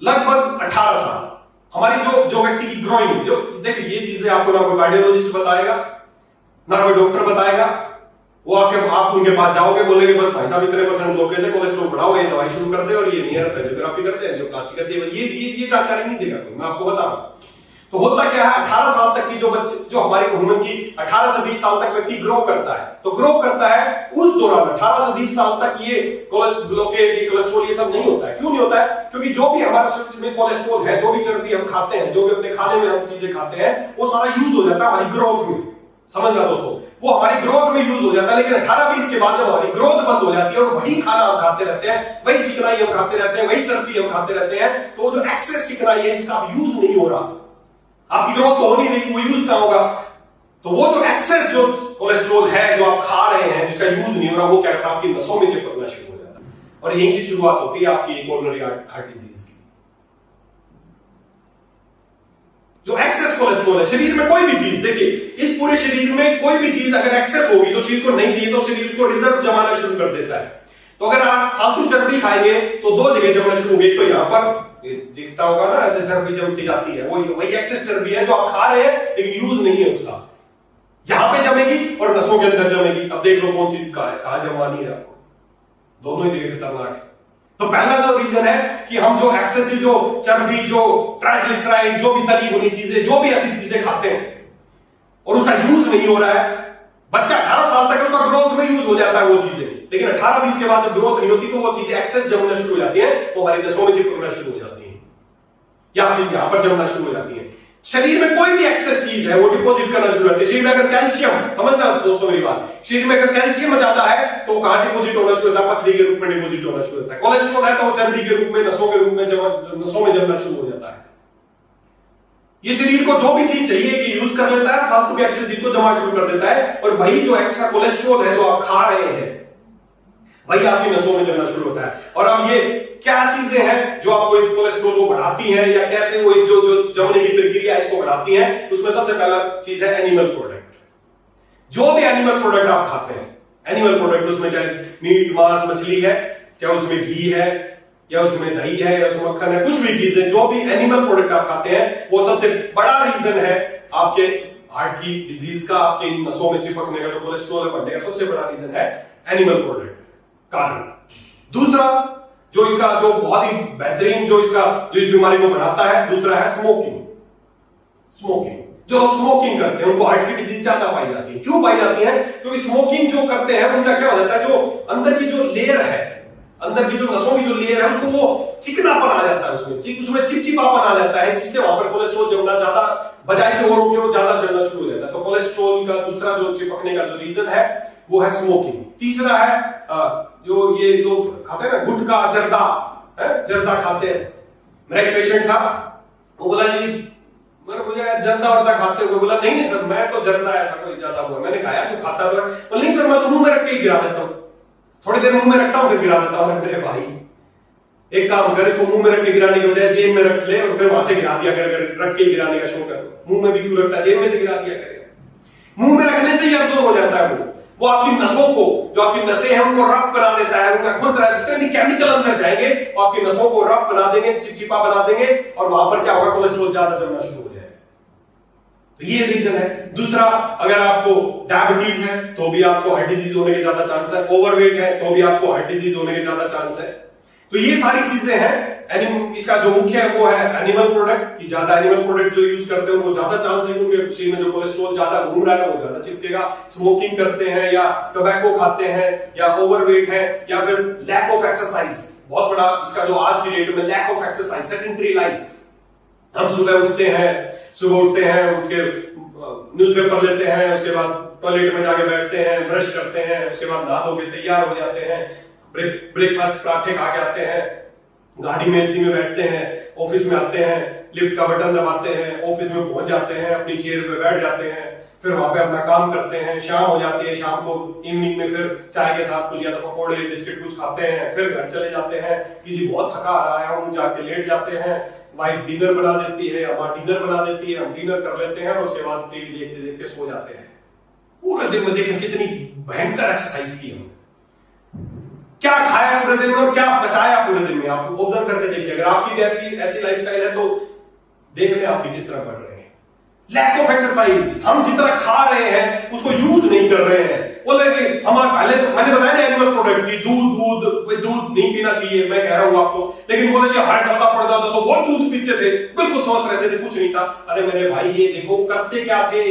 लगभग 18 साल हमारी जो व्यक्ति की ग्रोइंग, जो देखिए ये चीजें आपको ना कोई कार्डियोलॉजिस्ट बताएगा ना कोई डॉक्टर बताएगा। वो आप उनके पास जाओगे, बोलेंगे बस भाई साहब इतने % ब्लॉकेज है, कोलेस्ट्रॉल बढ़ाओ, ये दवाई शुरू कर दे और ये नहीं है रेडियोग्राफी करते हैं, जो प्लास्टिक करती है, ये जानकारी नहीं देगा कोई, मैं आपको बता रहा हूं। तो होता क्या है, 18 साल तक की जो हमारी ह्यूमन की 18 से 20 साल तक व्यक्ति ग्रो करता है, तो ग्रो करता है उस दौरान 18 से 20 साल तक ये ब्लॉकेज, ये कोलेस्ट्रॉल, ये सब नहीं होता है। क्यों नहीं होता है? क्योंकि जो भी हमारे शरीर में कोलेस्ट्रॉल है, जो भी चर्बी हम खाते हैं, जो भी अपने खाने में हम चीजें खाते हैं, वो सारा यूज हो जाता है हमारी ग्रोथ में। समझना दोस्तों, वो हमारी ग्रोथ में यूज हो जाता है। लेकिन 18-20 के बाद जब हमारी ग्रोथ बंद हो जाती है और वही खाना हम खाते रहते हैं, वही चिकनाई हम खाते रहते हैं, वही चर्बी हम खाते रहते हैं, तो जो एक्सेस चिकनाई है इसका यूज नहीं हो रहा, आपकी ग्रोथ तो होनी नहीं, वो यूज कहां होगा? तो वो जो एक्सेस जो कोलेस्ट्रॉल है जो आप खा रहे हैं, जिसका यूज नहीं हो रहा, वो क्या करता है, आपकी नसों में चिपकना शुरू हो जाता है। और यहीं से शुरुआत होती है आपकी कोरोनरी हार्ट डिजीज की। जो एक्सेस कोलेस्ट्रॉल है शरीर में, कोई भी चीज, देखिए इस पूरे शरीर में कोई भी चीज अगर एक्सेस होगी, जो शरीर को नहीं चाहिए, तो शरीर उसको रिजर्व जमाना शुरू कर देता है। तो अगर आप फालतू चर्बी खाएंगे तो 2 जगह जमना शुरू होगी। तो यहां पर दिखता होगा ना, ऐसे चर्बी जमती जाती है, वही एक्सेस चर्बी है जो आप खा रहे हैं लेकिन यूज नहीं है उसका, यहां पे जमेगी और नसों के अंदर जमेगी। अब देख लो कौन सी कहां जमवानी है आपको, दोनों ही जगह खतरनाक है। तो पहला जो रीजन है कि हम जो एक्सेसिव जो चर्बी, जो ट्राइग्लिसराइड, जो भी तली भुनी चीजें, जो भी ऐसी चीजें खाते हैं और उसका यूज नहीं हो रहा है। बच्चा 18 साल तक उसका ग्रोथ में यूज हो जाता है वो चीजें, लेकिन 18-20 के बाद जब ग्रोथ नहीं होती तो वो चीजें एक्सेस जमना शुरू हो जाती है, तो हमारी नसों में चिपकना शुरू हो जाती है, या यहां पर जमना शुरू हो जाती है। शरीर में कोई भी एक्सेस चीज है वो डिपॉजिट करना शुरू होती है। शरीर में अगर कैल्शियम, समझना दोस्तों मेरी बात, शरीर में अगर कैल्शियम ज्यादा है तो कहां डिपॉजिट होना शुरू होता है? पथरी के रूप में डिपॉजिट होना शुरू होता है। कोलेस्ट्रॉल है तो वो चर्बी के रूप में, नसों के रूप में नसों में जमना शुरू हो जाता है। ये शरीर को जो भी चीज चाहिए कि यूज कर लेता है, फालतू के एक्सेस चीज को जमा शुरू कर देता है, और वही जो एक्स्ट्रा कोलेस्ट्रॉल है जो आप खा रहे हैं वही आपकी नसों में जमना शुरू होता है। और अब ये क्या चीजें हैं जो आपको इस कोलेस्ट्रॉल को बढ़ाती हैं, या कैसे वो जो जमने की प्रक्रिया इसको बढ़ाती है? उसमें सबसे पहला चीज है एनिमल प्रोडक्ट। जो भी एनिमल प्रोडक्ट आप खाते हैं, एनिमल प्रोडक्ट, उसमें चाहे मीट, मांस, मछली है, चाहे उसमें घी है, या उसमें दही है, या उसमें मक्खन है, कुछ भी चीजें, जो भी एनिमल प्रोडक्ट आप खाते हैं, वो सबसे बड़ा रीजन है आपके हार्ट की डिजीज का, आपके नसों में चिपकने का, जो कोलेस्ट्रॉल बढ़ने का सबसे बड़ा रीजन है एनिमल प्रोडक्ट कारण। दूसरा जो इसका जो बहुत ही बेहतरीन जो इस बीमारी को बनाता है, दूसरा है स्मोकिंग। स्मोकिंग, जो लोग स्मोकिंग करते हैं उनको हार्ट की डिजीज ज्यादा पाई जाती है। क्यों पाई जाती है? क्योंकि स्मोकिंग जो करते हैं उनका क्या हो जाता है, जो अंदर की जो लेयर है, अंदर की जो नसों की जो लेयर है, उसको वो चिकनापन आ जाता है, उसमें चिपचिपापन आ जाता है, जिससे वहां पर कोलेस्ट्रॉल जमना ज्यादा, बजाय के औरों के वो ज्यादा जमना शुरू हो जाता है। तो कोलेस्ट्रॉल का दूसरा जो चिपकने का जो रीजन है वो है स्मोकिंग। तीसरा है जो ये लोग खाते हैं ना गुटखा, जर्दा है, जर्दा खाते हैं। मेरा एक पेशेंट था, वो बोला जी मुझे जर्दा वर्दा खाते हो? बोला नहीं सर, मैं तो जर्दा ऐसा कोई ज्यादा हुआ। मैंने कहा यार तू खाता तो है? नहीं सर, मैं तो मुंह में रख के ही गिरा देता हूँ, थोड़ी देर मुंह में रखता हूँ फिर गिरा देता हूँ। मेरे भाई एक काम कर, इसको मुंह में रख के गिराने के बजाय जेब में रख ले और फिर वहां से गिरा दिया कर। रख के गिराने का शौक है तो मुंह में भी क्यों रखता है, जेब में से गिरा दिया करेगा। मुंह में रखने से ही अब्जॉर्ब हो जाता है वो आपकी नसों को, जो आपकी नसें हैं उनको रफ बना देता है, उनका खुद जितने भी केमिकल अंदर जाएंगे वो आपकी नसों को रफ बना देंगे, चिपचिपा बना देंगे, और वहां पर क्या होगा, कोलेस्ट्रॉल ज्यादा जमना शुरू हो जाएगा। तो ये रीजन है। दूसरा, अगर आपको डायबिटीज है तो भी आपको हार्ट डिजीज होने के ज्यादा चांस है, ओवरवेट है तो भी आपको हार्ट डिजीज होने के ज्यादा चांस है। तो ये सारी चीजें हैं। इसका जो मुख्य है वो है एनिमल प्रोडक्ट, कि ज्यादा एनिमल प्रोडक्ट जो यूज करते हैं वो ज्यादा चांस है क्योंकि शरीर में जो कोलेस्ट्रॉल ज्यादा घूम रहा है वो ज्यादा चिपकेगा। स्मोकिंग करते हैं, या टोबैको खाते हैं, या ओवरवेट है, या फिर लैक ऑफ एक्सरसाइज। बहुत बड़ा इसका जो आज की डेट में lack of exercise, sedentary life, हम सुबह उठते हैं, उठ के न्यूज़पेपर लेते हैं, उसके बाद टॉयलेट में जाके बैठते हैं, ब्रश करते हैं, उसके बाद नहा धो के तैयार हो जाते हैं, ब्रेकफास्ट पराठे खा के आते हैं, गाड़ी में एसी में बैठते हैं, ऑफिस में आते हैं, लिफ्ट का बटन दबाते हैं, ऑफिस में पहुंच जाते हैं, अपनी चेयर पे बैठ जाते हैं, फिर वहां पे अपना काम करते हैं, शाम हो जाती है, शाम को इवनिंग में फिर चाय के साथ कुछ या तो पकौड़े बिस्किट कुछ खाते हैं, फिर घर चले जाते हैं कि जी बहुत थका आ रहा है, हम जाके लेट जाते हैं, वाइफ डिनर बना देती है, हमारा डिनर बना देती है, हम डिनर कर लेते हैं और उसके बाद टीवी देखते देखते सो जाते हैं। पूरे दिन में देखें कितनी भयंकर एक्सरसाइज की हमने, क्या खाया पूरे दिन में और क्या बचाया पूरे दिन में, आप ऑब्जर्व करके देखिए। अगर आपकी भी ऐसी लाइफस्टाइल है तो देख लें आप भी किस तरह बढ़ रहे हैं। लैक ऑफ एक्सरसाइज, हम जितना खा रहे हैं उसको यूज नहीं कर रहे हैं। बोले कि हमारे पहले तो मैंने बताया ना एनिमल प्रोडक्ट की दूध नहीं पीना चाहिए, मैं कह रहा हूं आपको, लेकिन बोले जी हमारे दादा पड़ जाता तो बहुत दूध पीते थे, बिल्कुल स्वस्थ रहते थे, कुछ नहीं था। अरे मेरे भाई ये देखो करते क्या थे,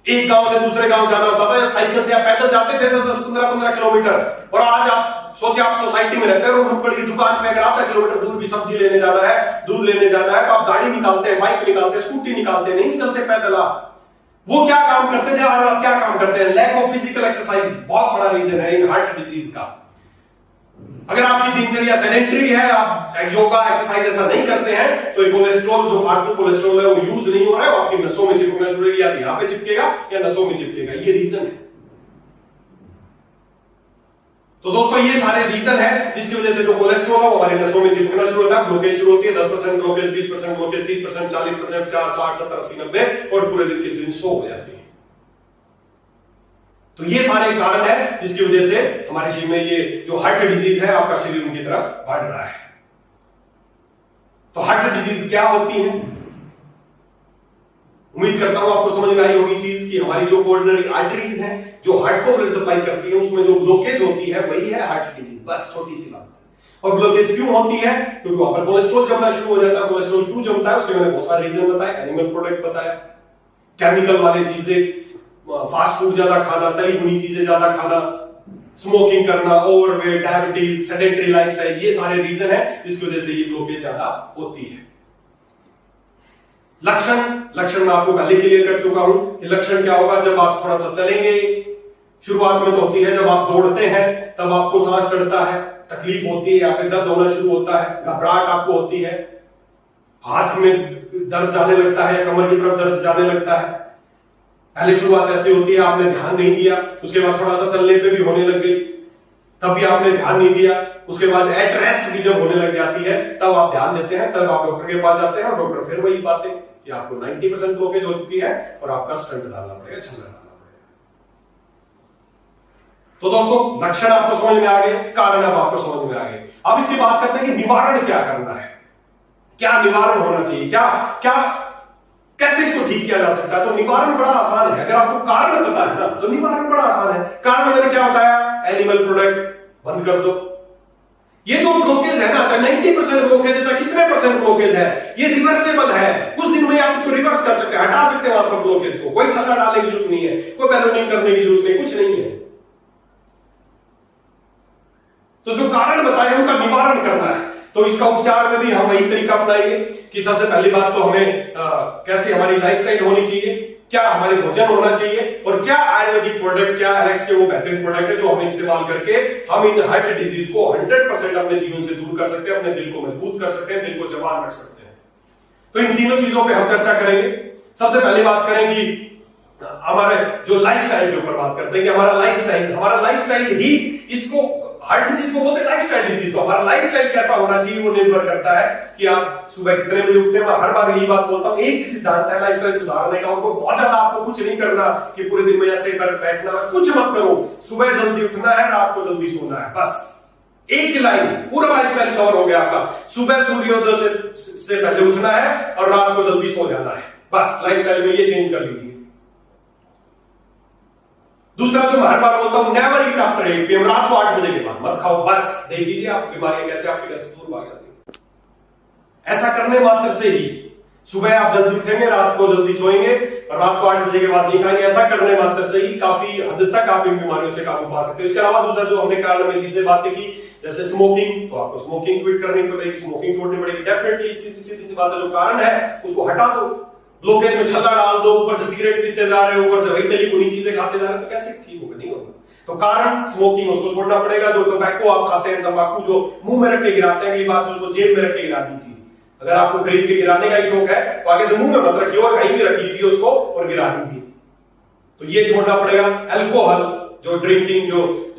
एक गांव से दूसरे गांव जाना होता था या साइकिल से या पैदल जाते थे 10-15 किलोमीटर, और आज आप सोचिए आप सोसाइटी में रहते हैं और नुक्कड़ की दुकान पे अगर आधा किलोमीटर दूर भी सब्जी लेने जाना है, दूध लेने जाना है, तो आप गाड़ी निकालते हैं, बाइक निकालते हैं, स्कूटी निकालते हैं, नहीं निकलते पैदल। आप वो क्या काम करते थे और आप क्या काम करते हैं? लैक ऑफ फिजिकल एक्सरसाइज बहुत बड़ा रीजन है इन हार्ट डिजीज का। अगर आपकी दिनचर्या सेडेंटरी है, आप योगा एक्सरसाइज ऐसा नहीं करते हैं, तो कोलेस्ट्रॉल जो फालतू कोलेस्ट्रॉल है वो यूज नहीं हो रहा है, आपकी नसों में चिपकना शुरू होगा, या तो यहां पे चिपकेगा या नसों में चिपकेगा, ये रीजन है। तो दोस्तों ये सारे रीजन है जिसकी वजह से जो कोलेस्ट्रॉल है वो हमारे नसों में चिपकना शुरू होता है, ब्लॉकेज शुरू होती है। 10% ब्लॉकेज, 20% ब्लॉकेज, 30%, 40%, 50, 60, 70, 80, 90 और पूरे दिन किसी दिन 100 हो जाती है। तो ये सारे कारण है जिसकी वजह से हमारे शरीर में ये जो हार्ट डिजीज है आपका शरीर उनकी तरफ बढ़ रहा है। तो हार्ट डिजीज क्या होती है? उम्मीद करता हूं आपको समझ में आई होगी चीज कि हमारी जो कोरोनरी आर्टरीज हैं जो हार्ट को ब्लड सप्लाई करती है उसमें जो ब्लॉकेज होती है वही है हार्ट डिजीज। बस छोटी सी बात। और ब्लॉकेज क्यों होती है? क्योंकि वहां पर कोलेस्ट्रॉल जमना शुरू हो जाता है। कोलेस्ट्रॉल क्यों जमता है उसके मैंने बहुत सारे रीजन बताए, एनिमल प्रोडक्ट बताया, केमिकल वाली चीजें, फास्ट फूड ज्यादा खाना, तली भुनी चीजें ज्यादा खाना, स्मोकिंग करना, ओवरवेट, डायबिटीज, सेडेंटरी लाइफस्टाइल, ये सारे रीजन है जिसकी वजह से ये ब्लॉकेज ज्यादा होती है। लक्षण मैं आपको पहले क्लियर कर चुका हूं कि लक्षण क्या होगा जब आप थोड़ा सा चलेंगे। शुरुआत में तो होती है जब आप दौड़ते हैं तब आपको सांस चढ़ता है, तकलीफ होती है, यहाँ पे दर्द होना शुरू होता है, घबराहट आपको होती है, हाथ में दर्द जाने लगता है, कमर की तरफ दर्द जाने लगता है। पहले शुरुआत ऐसी होती है, आपने ध्यान नहीं दिया, उसके बाद थोड़ा सा चलने पे भी होने लग गई, तब भी आपने ध्यान नहीं दिया, उसके बाद एट रेस्ट भी जब होने लग जाती है तब आप ध्यान देते हैं, तब आप डॉक्टर के पास जाते हैं और डॉक्टर फिर वही बातें कि आपको 90% ब्लॉकेज हो चुकी है और आपका स्टंट डालना पड़ेगा, छल्ला डालना पड़ेगा। तो दोस्तों लक्षण आपको समझ में आ गए, कारण अब आपको समझ में आ गए। अब इसकी बात करते हैं कि निवारण क्या करना है, क्या निवारण होना चाहिए, क्या कैसे इसको ठीक किया जा सकता है। तो निवारण बड़ा आसान है, अगर आपको कारण पता है ना तो निवारण बड़ा आसान है। कारण मैंने क्या बताया, एनिमल प्रोडक्ट बंद कर दो। ये जो ब्लॉकेज है ना, चाहे 90% ब्लॉकेज है, चाहे कितने % ब्लॉकेज है, ये रिवर्सेबल है। कुछ दिन में आप इसको रिवर्स कर सकते हैं, हटा सकते हैं वहां पर ब्लॉकेज को। कोई सजा डालने की जरूरत नहीं है, कोई बैलोनिंग करने की जरूरत नहीं, कुछ नहीं है। तो जो कारण बताए उनका निवारण करना है। तो इसका उपचार में भी हम वही तरीका अपनाएंगे कि सबसे पहली बात तो हमें कैसे हमारी लाइफस्टाइल होनी चाहिए, क्या हमारे भोजन होना चाहिए और क्या आयुर्वेदिक प्रोडक्ट, क्या एलेक्स के वो बेहतरीन प्रोडक्ट है जो हम इस्तेमाल करके हम इन हार्ट डिजीज को 100% अपने जीवन से दूर कर सकते हैं, अपने दिल को मजबूत कर सकते हैं, दिल को जवान रख सकते हैं। तो इन तीनों चीजों पे हम चर्चा करेंगे। सबसे पहले बात करें कि हमारे जो लाइफस्टाइल के ऊपर बात करते हैं कि हमारा लाइफस्टाइल ही इसको हार्ट डिजीज को बोलते हैं, लाइफस्टाइल डिजीज। तो हमारा लाइफस्टाइल कैसा होना चाहिए वो निर्भर करता है कि आप सुबह कितने बजे उठते हैं। मैं हर बार यही बात बोलता हूं, एक ही सिद्धांत है लाइफस्टाइल सुधारने का। उनको बहुत ज्यादा आपको कुछ नहीं करना कि पूरे दिन में ऐसे बैठना, बस कुछ मत करो। सुबह जल्दी उठना है, रात को जल्दी सोना है, बस एक ही लाइन, पूरा लाइफस्टाइल कवर हो गया आपका। सुबह सूर्योदय से पहले उठना है और रात को जल्दी सो जाना है, बस लाइफस्टाइल में ये चेंज कर लीजिए। दूसरा जो मैं हर बार बोलता हूं, नेवर ईट आफ्टर 8 PM, रात को 8 बजे के बाद मत खाओ। बस देख लीजिए आप बीमारियां कैसे आपके घर से दूर भाग जाती है। ऐसा करने मात्र से ही सुबह आप जल्दी उठेंगे, रात को जल्दी सोएंगे और रात को 8 बजे के बाद नहीं खाएंगे। ऐसा करने मात्र से ही काफी हद तक आप इन बीमारियों से काबू पा सकते हैं। इसके अलावा दूसरा जो हमने कारण में चीजें बातें की, जैसे स्मोकिंग, तो आपको स्मोकिंग क्विट करनी पड़ेगी, स्मोकिंग छोड़नी पड़ेगी डेफिनेटली। सीधी सी बात है, जो कारण है उसको हटा दो, ब्लॉकेज में छल्ला डाल दो, ऊपर से सिगरेट पीते जा रहे हो, ऊपर से वही तली बुनी चीजें खाते जा रहे हो, तो कैसे ठीक होगा? नहीं होगा। तो कारण स्मोकिंग, उसको छोड़ना पड़ेगा। जो टोबैको आप खाते हैं, तंबाकू जो मुंह में रख के गिराते हैं, अगली बार से उसको जेब में रख के गिरा दीजिए। अगर आपको खरीद के गिराने का ही शौक है तो आगे से मुंह में मत रखिए और कहीं भी रख लीजिए उसको और गिरा दीजिए। तो ये छोड़ना पड़ेगा। अल्कोहल, जो ड्रिंकिंग,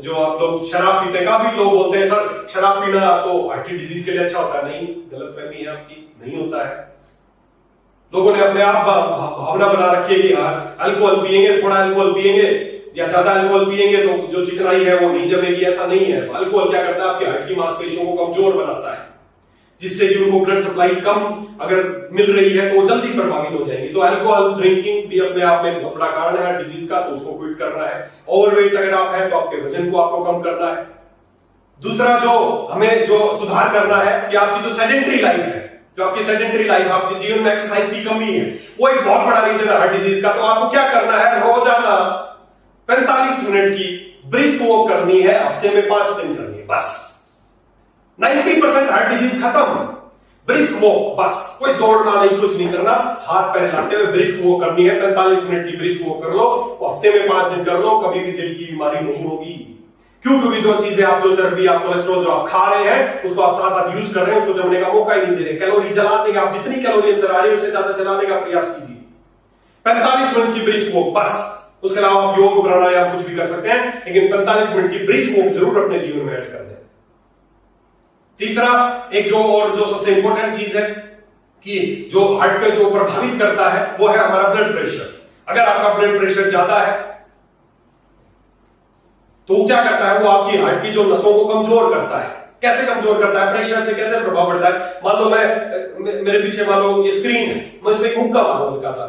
जो आप लोग शराब पीते हैं, काफी लोग बोलते हैं सर शराब पीना तो हार्ट की डिजीज के लिए अच्छा होता है। नहीं, गलतफहमी है आपकी, नहीं होता है। लोगों ने अपने आप भावना बना रखी है कि हाँ अल्कोहल पिएंगे, थोड़ा अल्कोहल पिएंगे या ज्यादा अल्कोहल पिएंगे तो जो चिकनाई है वो नहीं जमेगी, ऐसा नहीं है। अल्कोहल क्या करता है? आपकी हार्ट की मांसपेशियों को कमजोर बनाता है, जिससे कि उनको ब्लड सप्लाई कम अगर मिल रही है तो वो जल्दी प्रभावित हो जाएंगी। तो अल्कोहल ड्रिंकिंग भी अपने आप में बहुत बड़ा कारण है डिजीज का, तो उसको क्विट करना है। ओवरवेट अगर आप है तो आपके वजन को आपको कम करना है। दूसरा जो हमें जो सुधार करना है कि आपकी जो सेडेंटरी लाइफ है, जो आपकी सेडेंटरी लाइफ, आपके जीवन में एक्सरसाइज की कमी है, वो एक बहुत बड़ा रीजन है हार्ट डिजीज का। तो आपको क्या करना है? रोजाना 45 मिनट की ब्रिस्क वॉक करनी है, हफ्ते में 5 दिन करनी है, बस 90% हार्ट डिजीज खत्म। ब्रिस्क वॉक, बस कोई दौड़ना नहीं, कुछ नहीं करना, हाथ पैर हिलाते हुए ब्रिस्क वॉक करनी है। 45 मिनट की ब्रिस्क वॉक कर लो, हफ्ते में 5 दिन कर लो, कभी भी दिल की बीमारी नहीं होगी। क्यों? क्योंकि जो चीजें आप, जो चर्बी, आप कोलेस्ट्रॉल जो आप खा रहे हैं उसको आप साथ साथ यूज कर रहे हैं, उसको जमने का मौका ही नहीं दे रहे। कैलोरी जला देंगे आप, जितनी कैलोरी अंदर आ रही है उससे ज्यादा जलाने का प्रयास कीजिए। 45 मिनट की ब्रिस्क वॉक बस। उसके अलावा आप योग, प्राणायाम कुछ भी कर सकते हैं, लेकिन 45 मिनट की ब्रिस्क वॉक जरूर अपने जीवन में ऐड कर दें। तीसरा एक जो सबसे इंपॉर्टेंट चीज है कि जो हार्ट को जो प्रभावित करता है वो है हमारा ब्लड प्रेशर। अगर आपका ब्लड प्रेशर ज्यादा है तो वो क्या करता है? वो आपकी हार्ट की जो नसों को कमजोर करता है। कैसे कमजोर करता है? प्रेशर से कैसे प्रभाव पड़ता है? मान लो मेरे पीछे मान लो ये स्क्रीन है, मैं इसमें एक मुक्का मारूं हल्का सा,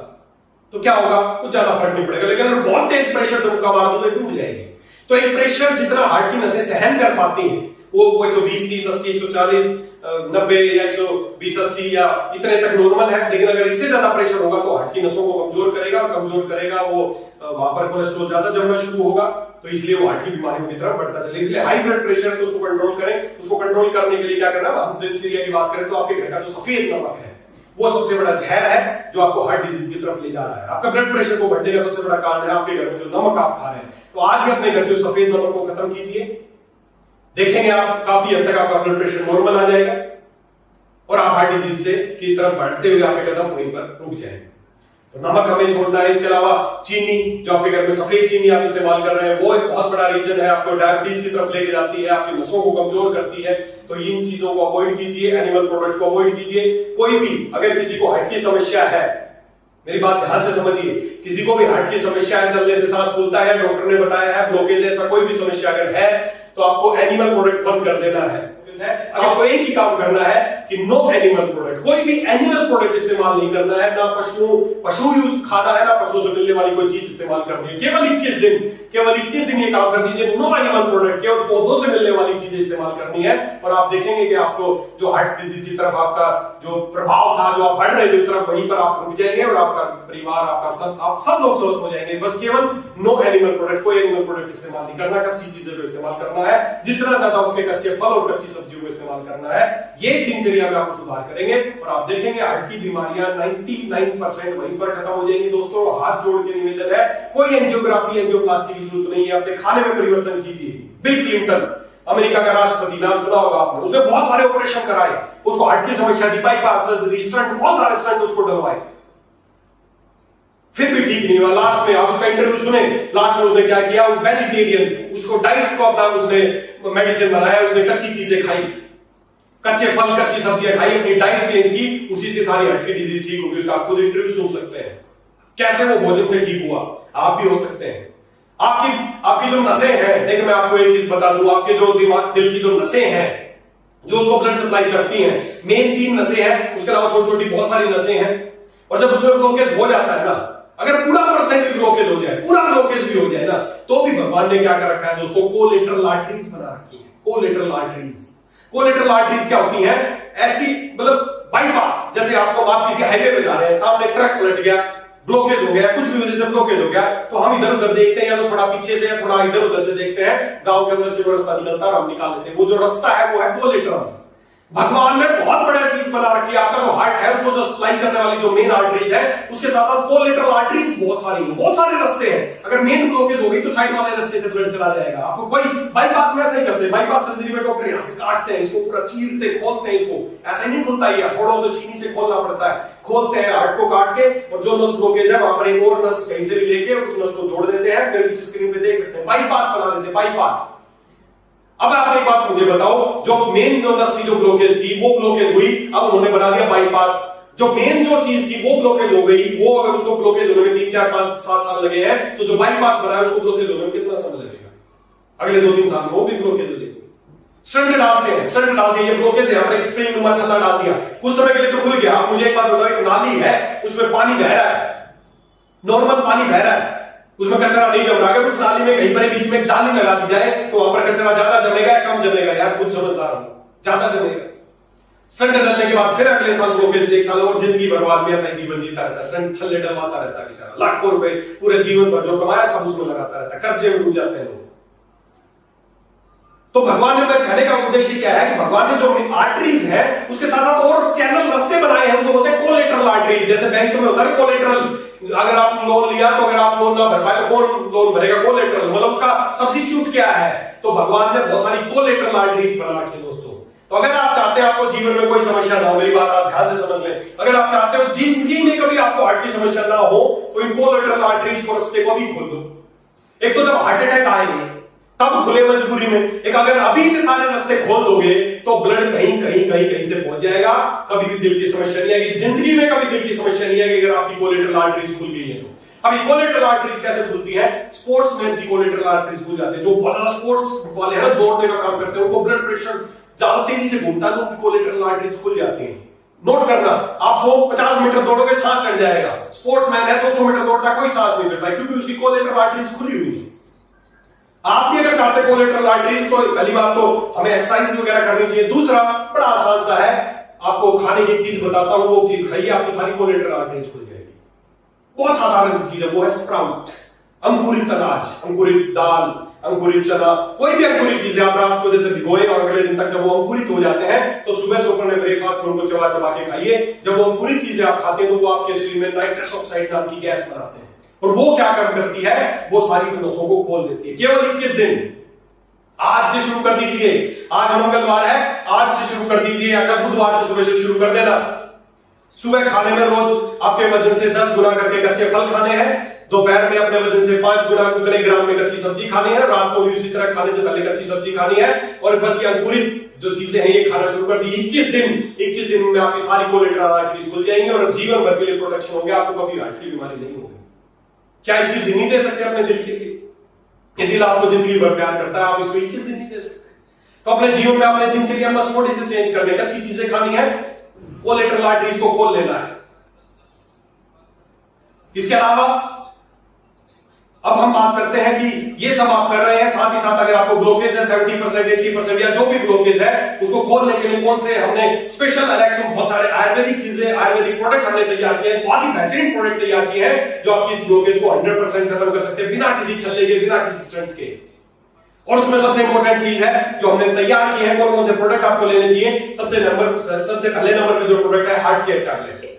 तो क्या होगा? कुछ ज्यादा फर्क नहीं पड़ेगा। लेकिन अगर बहुत तेज प्रेशर से मुक्का मार दूं तो टूट जाएगी। तो एक प्रेशर जितना हार्ट की नसें सहन कर पाती हैं वो 120, 30, 80, 140, 90 या 120, 80 या इतने तक नॉर्मल है। लेकिन अगर इससे ज्यादा प्रेशर होगा तो हार्ट की नसों को कमजोर करेगा, वो वहां पर कोलेस्ट्रॉल ज्यादा जमना शुरू होगा, तो इसलिए वो हार्ट की बीमारियों की तरफ बढ़ता चले। इसलिए हाई ब्लड प्रेशर को उसको कंट्रोल करें। उसको कंट्रोल करने के लिए क्या करना? हम दिनचर्या की बात करें तो आपके घर का जो सफेद नमक है वो सबसे बड़ा जहर है जो आपको हार्ट डिजीज की तरफ ले जा रहा है। आपका ब्लड प्रेशर को बढ़ने का सबसे बड़ा कारण है आपके घर में जो नमक आप खा रहे हैं। तो आज ही अपने घर से सफेद नमक को खत्म कीजिए, देखेंगे आप काफी हद तक आपका ब्लड प्रेशर नॉर्मल आ जाएगा और आप हार्ट डिजीज से की तरफ बढ़ते हुए आपके कदम वहीं पर रुक जाएंगे। तो नमक हमें छोड़ना है। इसके अलावा चीनी, जो आपके घर में सफेद चीनी आप इस्तेमाल कर रहे हैं, वो एक बहुत बड़ा रीजन है, आपको डायबिटीज की तरफ लेके जाती है, आपकी नसों को कमजोर करती है। तो इन चीजों को अवॉइड कीजिए, एनिमल प्रोडक्ट को अवॉइड कीजिए। कोई भी अगर किसी को हार्ट की समस्या है, मेरी बात ध्यान से समझिए, किसी को भी हार्ट की समस्या है, चलने से सांस फूलता है, डॉक्टर ने बताया है, ब्लॉकेज, ऐसा कोई भी समस्या अगर है तो आपको एनिमल प्रोडक्ट बंद कर देना है। आपको एक ही काम करना है कि नो एनिमल प्रोडक्ट, कोई भी एनिमल प्रोडक्ट इस्तेमाल नहीं करना है, ना पशु यूज खाना है, ना पशु से मिलने वाली कोई चीज इस्तेमाल करनी है। केवल 21 दिन ये काम कर दीजिए, नो एनिमल प्रोडक्ट, केवल पौधों से मिलने वाली चीजें इस्तेमाल करनी है। और आप देखेंगे कि आपको जो हार्ट डिजीज की तरफ आपका जो प्रभाव था, जो आप बढ़ रहे थे उस तरफ, वहीं पर आप रुक जाएंगे और आपका परिवार, आप सब लोग स्वस्थ हो जाएंगे। बस केवल नो एनिमल प्रोडक्ट, कोई एनिमल प्रोडक्ट इस्तेमाल नहीं करना, कच्ची चीजें को इस्तेमाल करना है, जितना ज्यादा उसके कच्चे फल और कच्ची सब्जियों को इस्तेमाल करना है। ये दिनचर्या में आपको सुधार करेंगे और आप देखेंगे हार्ट की बीमारियां 99% वहीं पर खत्म हो जाएंगी। दोस्तों, हाथ जोड़ के निवेदन है, कोई एंजियोग्राफी, एंजियोप्लास्टी की जरूरत नहीं है। अपने खाने में परिवर्तन कीजिए। बिल क्लिंटन, अमेरिका का राष्ट्रपति, नाम सुना होगा आपने, उसने बहुत सारे ऑपरेशन कराए, उसको हार्ट की समस्या थी, बाईपास सर्जरी, स्टंट, बहुत सारे स्टंट उसको डलवाए, फिर भी ठीक नहीं हुआ। लास्ट में आप उसका इंटरव्यू सुने, लास्ट में उसने क्या किया? वेजिटेरियन, उसको डाइट को अपना उसने मेडिसिन बनाया, उसने कच्ची चीजें खाई, कच्चे फल, कच्ची सब्जियां खाई, अपनी डाइट चेंज की, उसी से सारी हार्ट की डिजीज ठीक होगी। उसका आप खुद इंटरव्यू सुन सकते हैं कैसे वो भोजन से ठीक हुआ। आप भी हो सकते हैं। आपकी जो नसें हैं, देखिए मैं आपको एक चीज बता दूं, आपके जो दिल की जो नसें हैं, जो उसको ब्लड सप्लाई करती हैं, मेन 3 नसें हैं, उसके अलावा छोटी छोटी बहुत सारी नसें हैं। और जब उसमें ब्लॉकेज हो जाता है ना, अगर पूरा % ब्लॉकेज हो जाए, पूरा ब्लॉकेज भी हो जाए ना, तो भी भगवान ने क्या कर रखा है दोस्तों? कोलेटरल आर्टरीज बना रखी है। कोलेटरल आर्टरीज, कोलेटरल आर्टरीज क्या होती हैं? ऐसी मतलब बाईपास, जैसे आपको आप किसी हाईवे पे जा रहे हैं, सामने ट्रक पलट गया, ब्लॉकेज हो गया, कुछ भी वजह से ब्लॉकेज हो गया, तो हम इधर उधर देखते हैं, या तो थोड़ा पीछे से या थोड़ा इधर उधर से देखते हैं, गांव के अंदर से वो रास्ता निकलता है और हम निकाल लेते हैं। वो जो रास्ता है वो है कोलेटरल। भगवान ने बहुत बड़ा चीज बना रखी है, आपका जो हार्ट है उसको जो सप्लाई करने वाली जो मेन आर्टरीज है, उसके साथ साथ कोलेटरल आर्टरीज बहुत सारी है, बहुत सारे रास्ते हैं। अगर मेन ब्लॉकेज हो गई तो साइड वाले रास्ते से ब्लड चला जाएगा। आपको कोई बाईपास में ऐसा ही करते हैं, बाईपास सर्जरी में डॉक्टर यहां से काटते हैं, इसको पूरा चीरते खोलते हैं, इसको ऐसा ही नहीं खुलता है, थोड़ा उसे छीनी से खोलना पड़ता है। खोलते हैं हार्ट को काट के, और जो नस ब्लॉकेज है वहां पर एक और नस कहीं से भी लेके उस नस को जोड़ देते हैं। मेरे पीछे स्क्रीन पे देख सकते हैं, बाईपास बना देते हैं, बाईपास। अब आप एक बात मुझे बताओ, जो मेन जो नस की जो ब्लॉकेज थी वो ब्लॉकेज हुई, अब उन्होंने बना दिया बाईपास। जो मेन जो चीज थी वो ब्लॉकेज हो गई, वो अगर उसको ब्लॉकेज होने में 3, 4, 5, 7 साल लगे हैं, तो जो बाईपास बना है उसको ब्लॉकेज होने में कितना समय लगेगा? अगले 2-3 साल में वो भी ब्लॉकेज हो जाएगी। स्टंट डालते हैं, स्टंट डाल दिया, ये ब्लॉकेज है, हमने स्प्रिंग नुमा छल्ला डाल दिया, कुछ समय के लिए तो खुल गया। आप मुझे एक बात बताओ, एक नाली है उसमें पानी बह रहा है, नॉर्मल पानी बह रहा है, उसमें कचरा नहीं जम रहा। अगर उस नाली में कहीं पर बीच में जाली लगा दी जाए तो वहां पर कचरा ज्यादा जमेगा या कम जमेगा? यार खुद समझदार हूं, ज्यादा जमेगा। स्टंट डलने के बाद फिर अगले साल ब्लॉकेज, 1 साल और जिंदगी भर आदमी ऐसा ही जीवन जीता रहता है, स्टंट छल्ले डलवाता रहता है बेचारा, लाखों रुपए पूरे जीवन भर जो कमाया सब उसमें लगाता रहता है, कर्जे में डूब जाते हैं लोग। तो भगवान ने कहने का उद्देश्य क्या है कि भगवान ने जो आर्टरीज है उसके साथ साथ और चैनल रास्ते बनाए हैं, उनको बोलते हैं कोलेटरल आर्टरीज। जैसे बैंक में होता है कोलेटरल, अगर आप लोन लिया तो अगर आप लोन ना भर पाए तो कौन लोन भरेगा? कोलेटरल, मतलब उसका सब्स्टिट्यूट क्या है? तो भगवान ने बहुत सारी कोलेटरल आर्टरीज बना रखी है दोस्तों। तो अगर आप चाहते हैं आपको जीवन में कोई समस्या ना हो, मेरी बात आप ध्यान से समझ लें, अगर आप चाहते हो जिंदगी में कभी आपको हार्ट की समस्या ना हो तो इन कोलेटरल आर्टरीज को रास्ते को भी खोल दो। एक तो जब हार्ट अटैक आए तब खुले मजबूरी में, एक अगर अभी से सारे रास्ते खोल दोगे तो ब्लड कहीं कहीं कहीं कहीं से पहुंच जाएगा, कभी भी दिल की समस्या नहीं आएगी, जिंदगी में कभी दिल की समस्या नहीं आएगी अगर आपकी कोलेटरल आर्टरीज खुल गई है तो। अब ये कोलेटरल आर्टरीज कैसे खुलती है? स्पोर्ट्समैन की कोलेटरल आर्टरीज खुल जाते हैं, जो बहुत ज्यादा स्पोर्ट्स वाले हैं, दौड़ने का काम करते हैं, उनको ब्लड प्रेशर ज्यादा तेजी से घूमता है, उनकी कोलेटरल आर्टरीज खुल जाती है। नोट करना, आप 150 मीटर दौड़ोगे सांस चढ़ जाएगा, स्पोर्ट्समैन है 200 मीटर दौड़ता कोई सांस नहीं चढ़ता, क्योंकि उसकी कोलेटरल आर्टरीज खुली हुई है। आप भी अगर चाहते कोलेटरल आर्टरीज, तो पहली बात तो हमें एक्सरसाइज वगैरह करनी चाहिए। दूसरा बड़ा आसान सा है, आपको खाने की चीज बताता हूं, वो चीज खाइए, आपकी सारी कोलेटरल आर्टरीज खुल जाएगी। बहुत साधारण सी चीज है, वो है स्प्राउट, अंकुरित अनाज, अंकुरित दाल, अंकुरित चना, कोई भी अंकुरित चीजें आप रात को जैसे भिगोए और अगले दिन तक जब वो अंकुरित हो जाते हैं तो सुबह से अपने ब्रेकफास्ट में उनको चबा चबा के खाइए। जब वो अंकुरित चीजें आप खाते हैं तो वो आपके शरीर में नाइट्रस ऑक्साइड नाम की गैस बनाते हैं, और वो क्या काम करती है? वो सारी नसों को खोल देती है। केवल 21 दिन, आज से शुरू कर दीजिए, आज मंगलवार है, आज से शुरू कर दीजिए, अगर बुधवार से सुबह से शुरू कर देना। सुबह खाने में रोज अपने वजन से 10 गुना करके कच्चे फल खाने हैं, दोपहर में अपने वजन से 5 गुना उतने ग्राम में कच्ची सब्जी खानी है, रात को भी उसी तरह खाने से पहले कच्ची सब्जी खानी है, और बस ये अंकुरित जो चीजें हैं ये खाना शुरू कर दी। 21 दिन में आपकी सारी कोलेटरल आर्टरीज खुल जाएंगी और जीवन भर के लिए प्रोटेक्शन हो गया, आपको कभी हार्ट की बीमारी नहीं होगी। क्या 21 दिन नहीं दे सकते अपने दिल के लिए? ये दिल आपको जिंदगी भर प्यार करता है, आप इसको 21 दिन नहीं दे सकते। तो अपने जीवन में अपने दिनचर्या में थोड़ी से चेंज करने, अच्छी चीजें खानी है, कोलेटरल आर्टरीज को खोल लेना है। इसके अलावा अब हम बात करते हैं कि ये सब आप कर रहे हैं, साथ ही साथ अगर आपको ब्लॉकेज है 70%, 80% या जो भी ब्लॉकेज है उसको खोलने के लिए कौन से हमने स्पेशल एलेक्स में बहुत सारे आयुर्वेदिक चीजें, आयुर्वेदिक प्रोडक्ट हमने तैयार किए हैं, बहुत ही बेहतरीन प्रोडक्ट तैयार किए हैं जो आपकी इस ब्लॉकेज को 100% खत्म कर सकते हैं बिना किसी छल्ले के, बिना किसी स्टंट के। और उसमें सबसे इंपॉर्टेंट चीज है जो हमने तैयार की है, कौन से प्रोडक्ट आपको लेने चाहिए? सबसे पहले नंबर पे जो प्रोडक्ट है heart care tablet.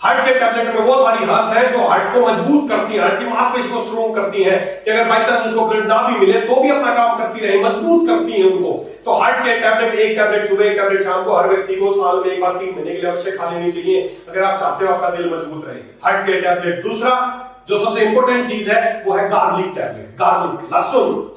Heart care tablet में वो सारी हर्ब्स हैं जो हार्ट को मजबूत करती है, हार्ट की मांसपेशी को स्ट्रोंग करती है कि अगर बाई चांस उसको ब्लड ना भी मिले तो भी अपना काम करती रहे, मजबूत करती है उनको। तो हार्ट केयर टैबलेट, एक टैबलेट सुबह, एक टैबलेट शाम को, हर व्यक्ति को साल में एक बार 3 महीने के लिए अवश्य खा लेनी चाहिए अगर आप चाहते हो आपका दिल मजबूत रहे। Heart care tablet. दूसरा जो सबसे इंपॉर्टेंट चीज है वो है गार्लिक टैबलेट, गार्लिक, लहसुन।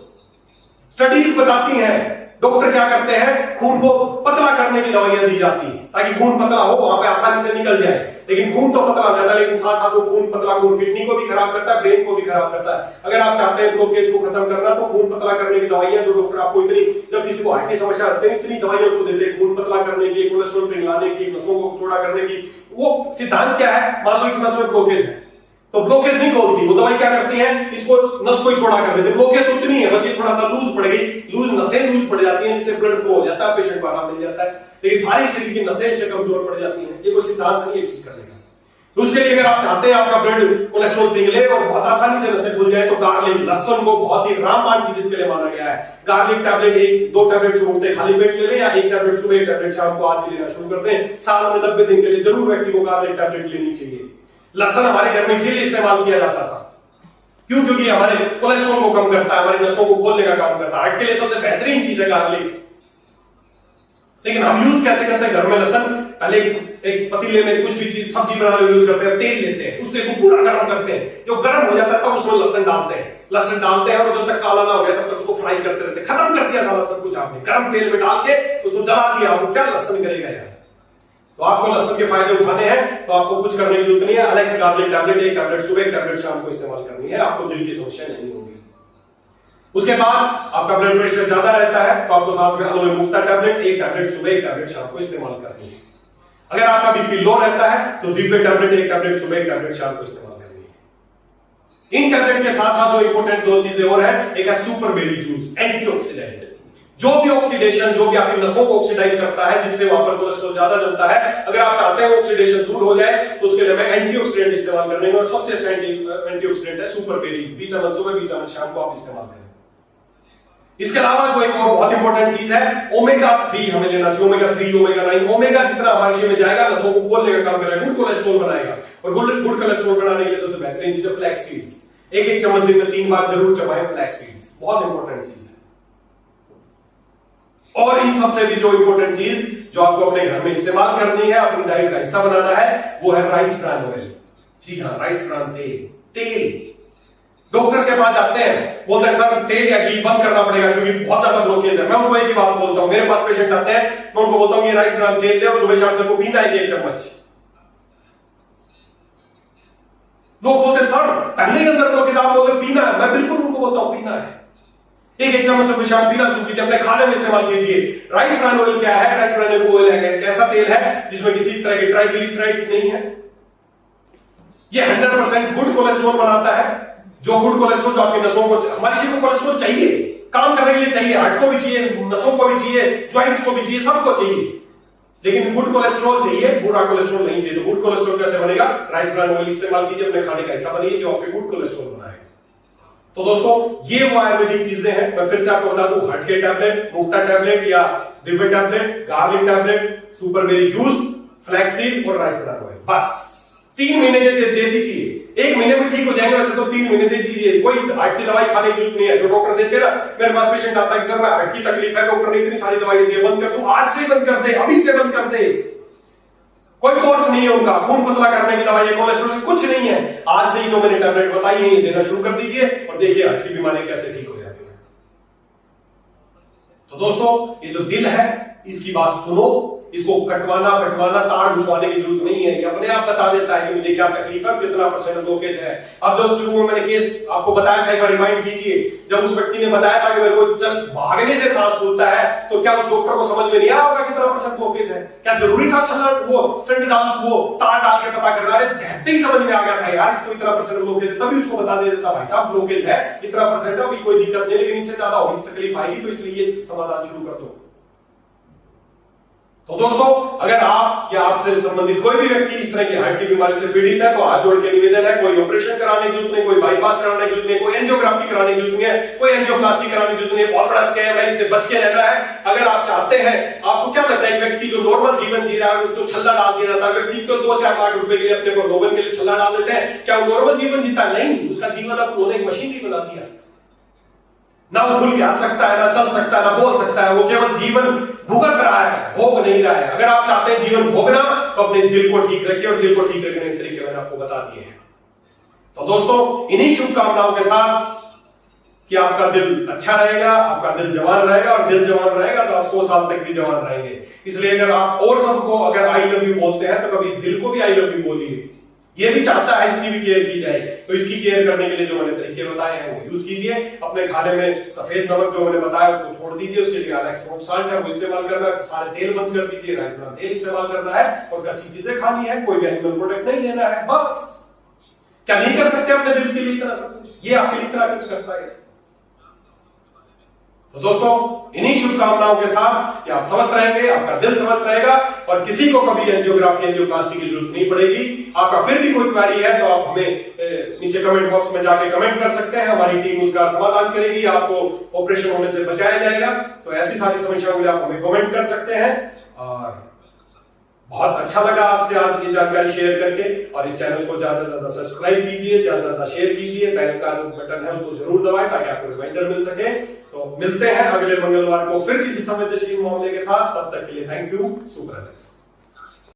स्टडीज बताती हैं, डॉक्टर क्या करते हैं, खून को पतला करने की दवाइयां दी जाती है ताकि खून पतला हो, वहां पे आसानी से निकल जाए, लेकिन खून तो पतला हो जाता है, लेकिन साथ साथ वो खून पतला खून किडनी को भी खराब करता है, ब्रेन को भी खराब करता है। अगर आप चाहते हैं ब्लॉकेज को खत्म करना तो खून पतला करने की दवाइयां जो डॉक्टर आपको इतनी, जब किसी को हार्ट की समस्या होती है इतनी दवाइयां उसको देते हैं, खून पतला करने की, कोलेस्ट्रॉल पिघलाने की, नसों को चौड़ा करने की। वो सिद्धांत क्या है? मान लो इस नस में ब्लॉकेज है तो ब्लॉकेज नहीं खोलती, वो दवाई क्या करती है, इसको नस को ही चौड़ा कर देते, ब्लॉकेज उतनी है, बस ये थोड़ा सा लूज पड़ गई, लूज नसें नसें लूज पड़ जाती हैं, जिससे ब्लड फ्लो हो जाता है, पेशेंट को आराम मिल जाता है। लेकिन सारी शरीर की नसें उससे कमजोर पड़ जाती हैं। ये कोई सिद्धांत नहीं है ठीक करने का। तो उसके लिए अगर आप चाहते हैं आपका ब्लड कोलेस्ट्रॉल पिघले और बहुत आसानी से नसें खुल जाए, तो गार्लिक, लहसुन को बहुत ही रामबाण चीज इसके लिए माना गया है। गार्लिक टैबलेट 1-2 टैबलेट सुबह उठते खाली पेट ले लें, या 1 टैबलेट सुबह, 1 टैबलेट शाम को आज लेना शुरू कर दें। साल में 90 दिन के लिए जरूर व्यक्ति को गार्लिक टैबलेट लेनी चाहिए। लहसुन हमारे घर में इसीलिए इस्तेमाल किया जाता था, क्यों? क्योंकि हमारे कोलेस्ट्रॉल को कम करता है, हमारी नसों को खोलने का काम करता है। हार्ट के लिए सबसे बेहतरीन चीज है गार्लिक। लेकिन हम यूज कैसे करते हैं घर में लहसुन? पहले एक पतीले में कुछ भी चीज सब्जी बनाने में यूज करते हैं, तेल लेते हैं, उस तेल को पूरा गर्म करते हैं, जो गर्म हो जाता है तब उसमें लहसुन डालते हैं। लहसुन डालते हैं और जब तक काला ना हो गया तब तक उसको फ्राई करते रहते हैं। खत्म कर दिया सारा सब कुछ आपने, गर्म तेल में डाल के उसको जला दिया। आपको क्या लहसुन करेगा यार? तो आपको लहसुन के फायदे उठाने हैं तो आपको कुछ करने की जरूरत नहीं है। अलेक्स गार्लिक टैबलेट 1 टैबलेट सुबह, 1 टैबलेट शाम को इस्तेमाल करनी है, आपको दिल की समस्या नहीं होगी। उसके बाद आपका ब्लड प्रेशर ज्यादा रहता है तो आपको साथ में अलोए मुक्ता टैबलेट 1 टैबलेट सुबह, 1 टैबलेट शाम को इस्तेमाल करनी है। अगर आपका बीपी लो रहता है तो दिव्य टैबलेट 1 टैबलेट सुबह, 1 टैबलेट शाम को इस्तेमाल करनी है। इन टैबलेट के साथ साथ जो इंपॉर्टेंट 2 चीजें और है, एक है सुपर बेरी जूस, एंटीऑक्सीडेंट। जो भी ऑक्सीडेशन, जो भी आपकी नसों को ऑक्सीडाइज करता है, जिससे वहां पर कोलेस्ट्रॉल ज्यादा जमता है, अगर आप चाहते हैं ऑक्सीडेशन दूर हो जाए तो उसके लिए मैं एंटीऑक्सीडेंट इस्तेमाल करने में, और सबसे अच्छा एंटीऑक्सीडेंट है सुपर बेरीज। 20 ml सुबह, 20 ml शाम को आप इस्तेमाल करें। इसके अलावा जो एक और बहुत इंपॉर्टेंट चीज है, ओमेगा 3 हमें लेना चाहिए। ओमेगा 3, ओमेगा 9, ओमेगा जितना हमारे शरीर में जाएगा नसों को खोलने का काम करेगा, गुड कोलेस्ट्रॉल बनाएगा। और गुड कोलेस्ट्रॉल बनाने के लिए सबसे बेहतरीन चीज है फ्लैक्स सीड्स। 1-1 चम्मच दिन में 3 बार जरूर चबाएं फ्लैक्स सीड्स, बहुत इंपॉर्टेंट चीज है। और इन सबसे भी जो इंपॉर्टेंट चीज जो आपको अपने घर में इस्तेमाल करनी है, अपनी डाइट का हिस्सा बनाना है, वो है राइस ब्रान ऑयल। जी हाँ, राइस ब्रान तेल। डॉक्टर के पास जाते हैं, बोलते हैं सर तेल या घी बंद करना पड़ेगा क्योंकि बहुत ज्यादा ब्लॉकेज है। मैं उनको एक ही बात बोलता हूं, मेरे पास पेशेंट आते हैं, मैं उनको बोलता हूं ये राइस ब्रान तेल ले और सुबह शाम तक को पीना है 1 चम्मच। लोग बोलते सर पहले ही अंदर ब्लॉकेज, आप बोलते पीना है। मैं बिल्कुल उनको बोलता हूं पीना है, 1-1 चम्मच सुबह शाम पीना शुरू कीजिए, अपने खाने में इस्तेमाल कीजिए। राइस ब्रान ऑयल क्या है? राइस ब्रान ऑयल है एक ऐसा तेल है जिसमें किसी तरह के ट्राइग्लिसराइड्स नहीं है। ये 100% गुड कोलेस्ट्रॉल बनाता है। जो गुड कोलेस्ट्रॉल जो आपकी नसों को, हमारे शरीर को कोलेस्ट्रॉल चाहिए, काम करने के लिए चाहिए, हार्ट को भी चाहिए, नसों को भी चाहिए, ज्वाइंट्स को भी चाहिए, सबको चाहिए। लेकिन गुड कोलेस्ट्रॉल चाहिए, बुरा कोलेस्ट्रॉल नहीं चाहिए। तो गुड कोलेस्ट्रॉल कैसे बनेगा? राइस ब्रान ऑयल इस्तेमाल कीजिए, अपने खाने का हिस्सा बनिए जो आपके गुड कोलेस्ट्रॉल बनाएगा। तो दोस्तों ये वो आयुर्वेदिक चीजें हैं। मैं फिर से आपको बता दूं, हार्ट के टैबलेट, मुक्ता टैबलेट या Divya tablet, garlic tablet, super berry juice, flaxseed और राइस ब्रान ऑयल, बस 3 महीने के दे दीजिए। 1 महीने में ठीक हो जाएंगे, वैसे तो 3 महीने दे दीजिए। कोई हार्ट की दवाई खाने की जरूरत नहीं है। जो डॉक्टर देते ना, मेरे पास पेशेंट आता है सर मैं हार्ट की तकलीफ है, डॉक्टर ने इतनी सारी दवाई दी है, बंद कर दूं? आज से बंद कर दे, अभी से बंद कर दे। कोई कोर्स नहीं है उनका, खून पतला करने की दवाई, कोलेस्ट्रॉल कुछ नहीं है। आज से ही जो मैंने टैबलेट बताई है ये देना शुरू कर दीजिए और देखिए हार्ट की बीमारी कैसे ठीक हो जाती है। तो दोस्तों ये जो दिल है इसकी बात सुनो, इसको कटवाना बटवाना तार घुसवाने की जरूरत नहीं है। ये अपने आप बता देता है कि मुझे क्या तकलीफ है, कितना % ब्लॉकेज है। अब जब शुरू में मैंने केस आपको बताया था, एक बार रिमाइंड कीजिए, जब उस व्यक्ति ने बताया था कि मेरे को चल भागने से सांस फूलता है, तो क्या उस डॉक्टर को समझ में नहीं आया होगा कितना % ब्लॉकेज है? क्या जरूरी था वो स्टंट डाल, वो तार डाल के पता करना? अरे कहते ही समझ में आ गया था यार इसको इतना % ब्लॉकेज है, तभी उसको बता दे देता भाई साहब ब्लॉकेज है इतना % है, अभी कोई दिक्कत नहीं, लेकिन इससे ज्यादा होगी तकलीफ आएगी, तो इसलिए समाधान शुरू कर दो। तो दोस्तों अगर आप या आपसे संबंधित कोई भी व्यक्ति इस तरह की हार्ट की बीमारी से पीड़ित है तो हाथ जोड़ के निवेदन है, कोई ऑपरेशन कराने की जरूरत नहीं, कोई बाईपास कराने की जरूरत नहीं, कोई एंजियोग्राफी कराने की जरूरत नहीं है, कोई एंजियोप्लास्टी कराने की जरूरत नहीं। बहुत बड़ा स्कैम है, इससे बच के रहना है। अगर आप चाहते हैं, आपको क्या लगता है व्यक्ति जो नॉर्मल जीवन जी रहा है उसको छल्ला डाल दिया जाता है, व्यक्ति को 2-4 लाख रुपए के लिए अपने प्रलोभन के लिए छल्ला डाल देते हैं, क्या वो नॉर्मल जीवन जीता? नहीं, उसका जीवन अब उन्होंने एक मशीन ही बना दिया। ना वो खुल के हंस सकता है, ना चल सकता है, ना बोल सकता है, वो केवल जीवन भुगत रहा है, भोग नहीं रहा है। अगर आप चाहते हैं जीवन भोगना तो अपने इस दिल को ठीक रखिए, और दिल को ठीक रखने के तरीके मैंने आपको बता दिए हैं। तो दोस्तों इन्हीं शुभकामनाओं के साथ कि आपका दिल अच्छा रहेगा, आपका दिल जवान रहेगा, और दिल जवान रहेगा तो आप 100 साल तक भी जवान रहेंगे। इसलिए अगर आप और सबको अगर आई लव यू बोलते हैं तो कभी इस दिल को भी आई लव यू बोलिए। ये भी चाहता है इसकी भी केयर की जाए, तो इसकी केयर करने के लिए जो मैंने तरीके बताए हैं वो यूज कीजिए। अपने खाने में सफेद नमक जो मैंने बताया उसको छोड़ दीजिए, उसके लिए अलेक्स रोड साल्ट है वो इस्तेमाल करना है, सारे तेल बंद कर दीजिए, राइस ब्रान तेल इस्तेमाल करना है, और अच्छी चीजें खानी है, कोई भी एनिमल प्रोडक्ट नहीं लेना है। बस क्या नहीं कर सकते अपने दिल के लिए इतना सब कुछ? ये आपके लिए इतना कुछ करता है। तो दोस्तों, इन्हीं शुभकामनाओं के साथ कि आप स्वस्थ रहेंगे, आपका दिल स्वस्थ रहेगा और किसी को कभी एंजियोग्राफी एंजियोप्लास्टी की जरूरत नहीं पड़ेगी। आपका फिर भी कोई क्वेरी है तो आप हमें नीचे कमेंट बॉक्स में जाके कमेंट कर सकते हैं, हमारी टीम उसका समाधान करेगी, आपको ऑपरेशन होने से बचाया जाएगा। तो ऐसी सारी समस्याओं के लिए आप हमें कमेंट कर सकते हैं। और बहुत अच्छा लगा आपसे आज ये जानकारी शेयर करके, और इस चैनल को ज्यादा से ज्यादा सब्सक्राइब कीजिए, ज्यादा से ज्यादा शेयर कीजिए, बेल का जो बटन है उसको जरूर दबाएं ताकि आपको रिमाइंडर मिल सके। तो मिलते हैं अगले मंगलवार को फिर किसी संवेदनशील मामले के साथ। तब तक के लिए थैंक यू। सुपर।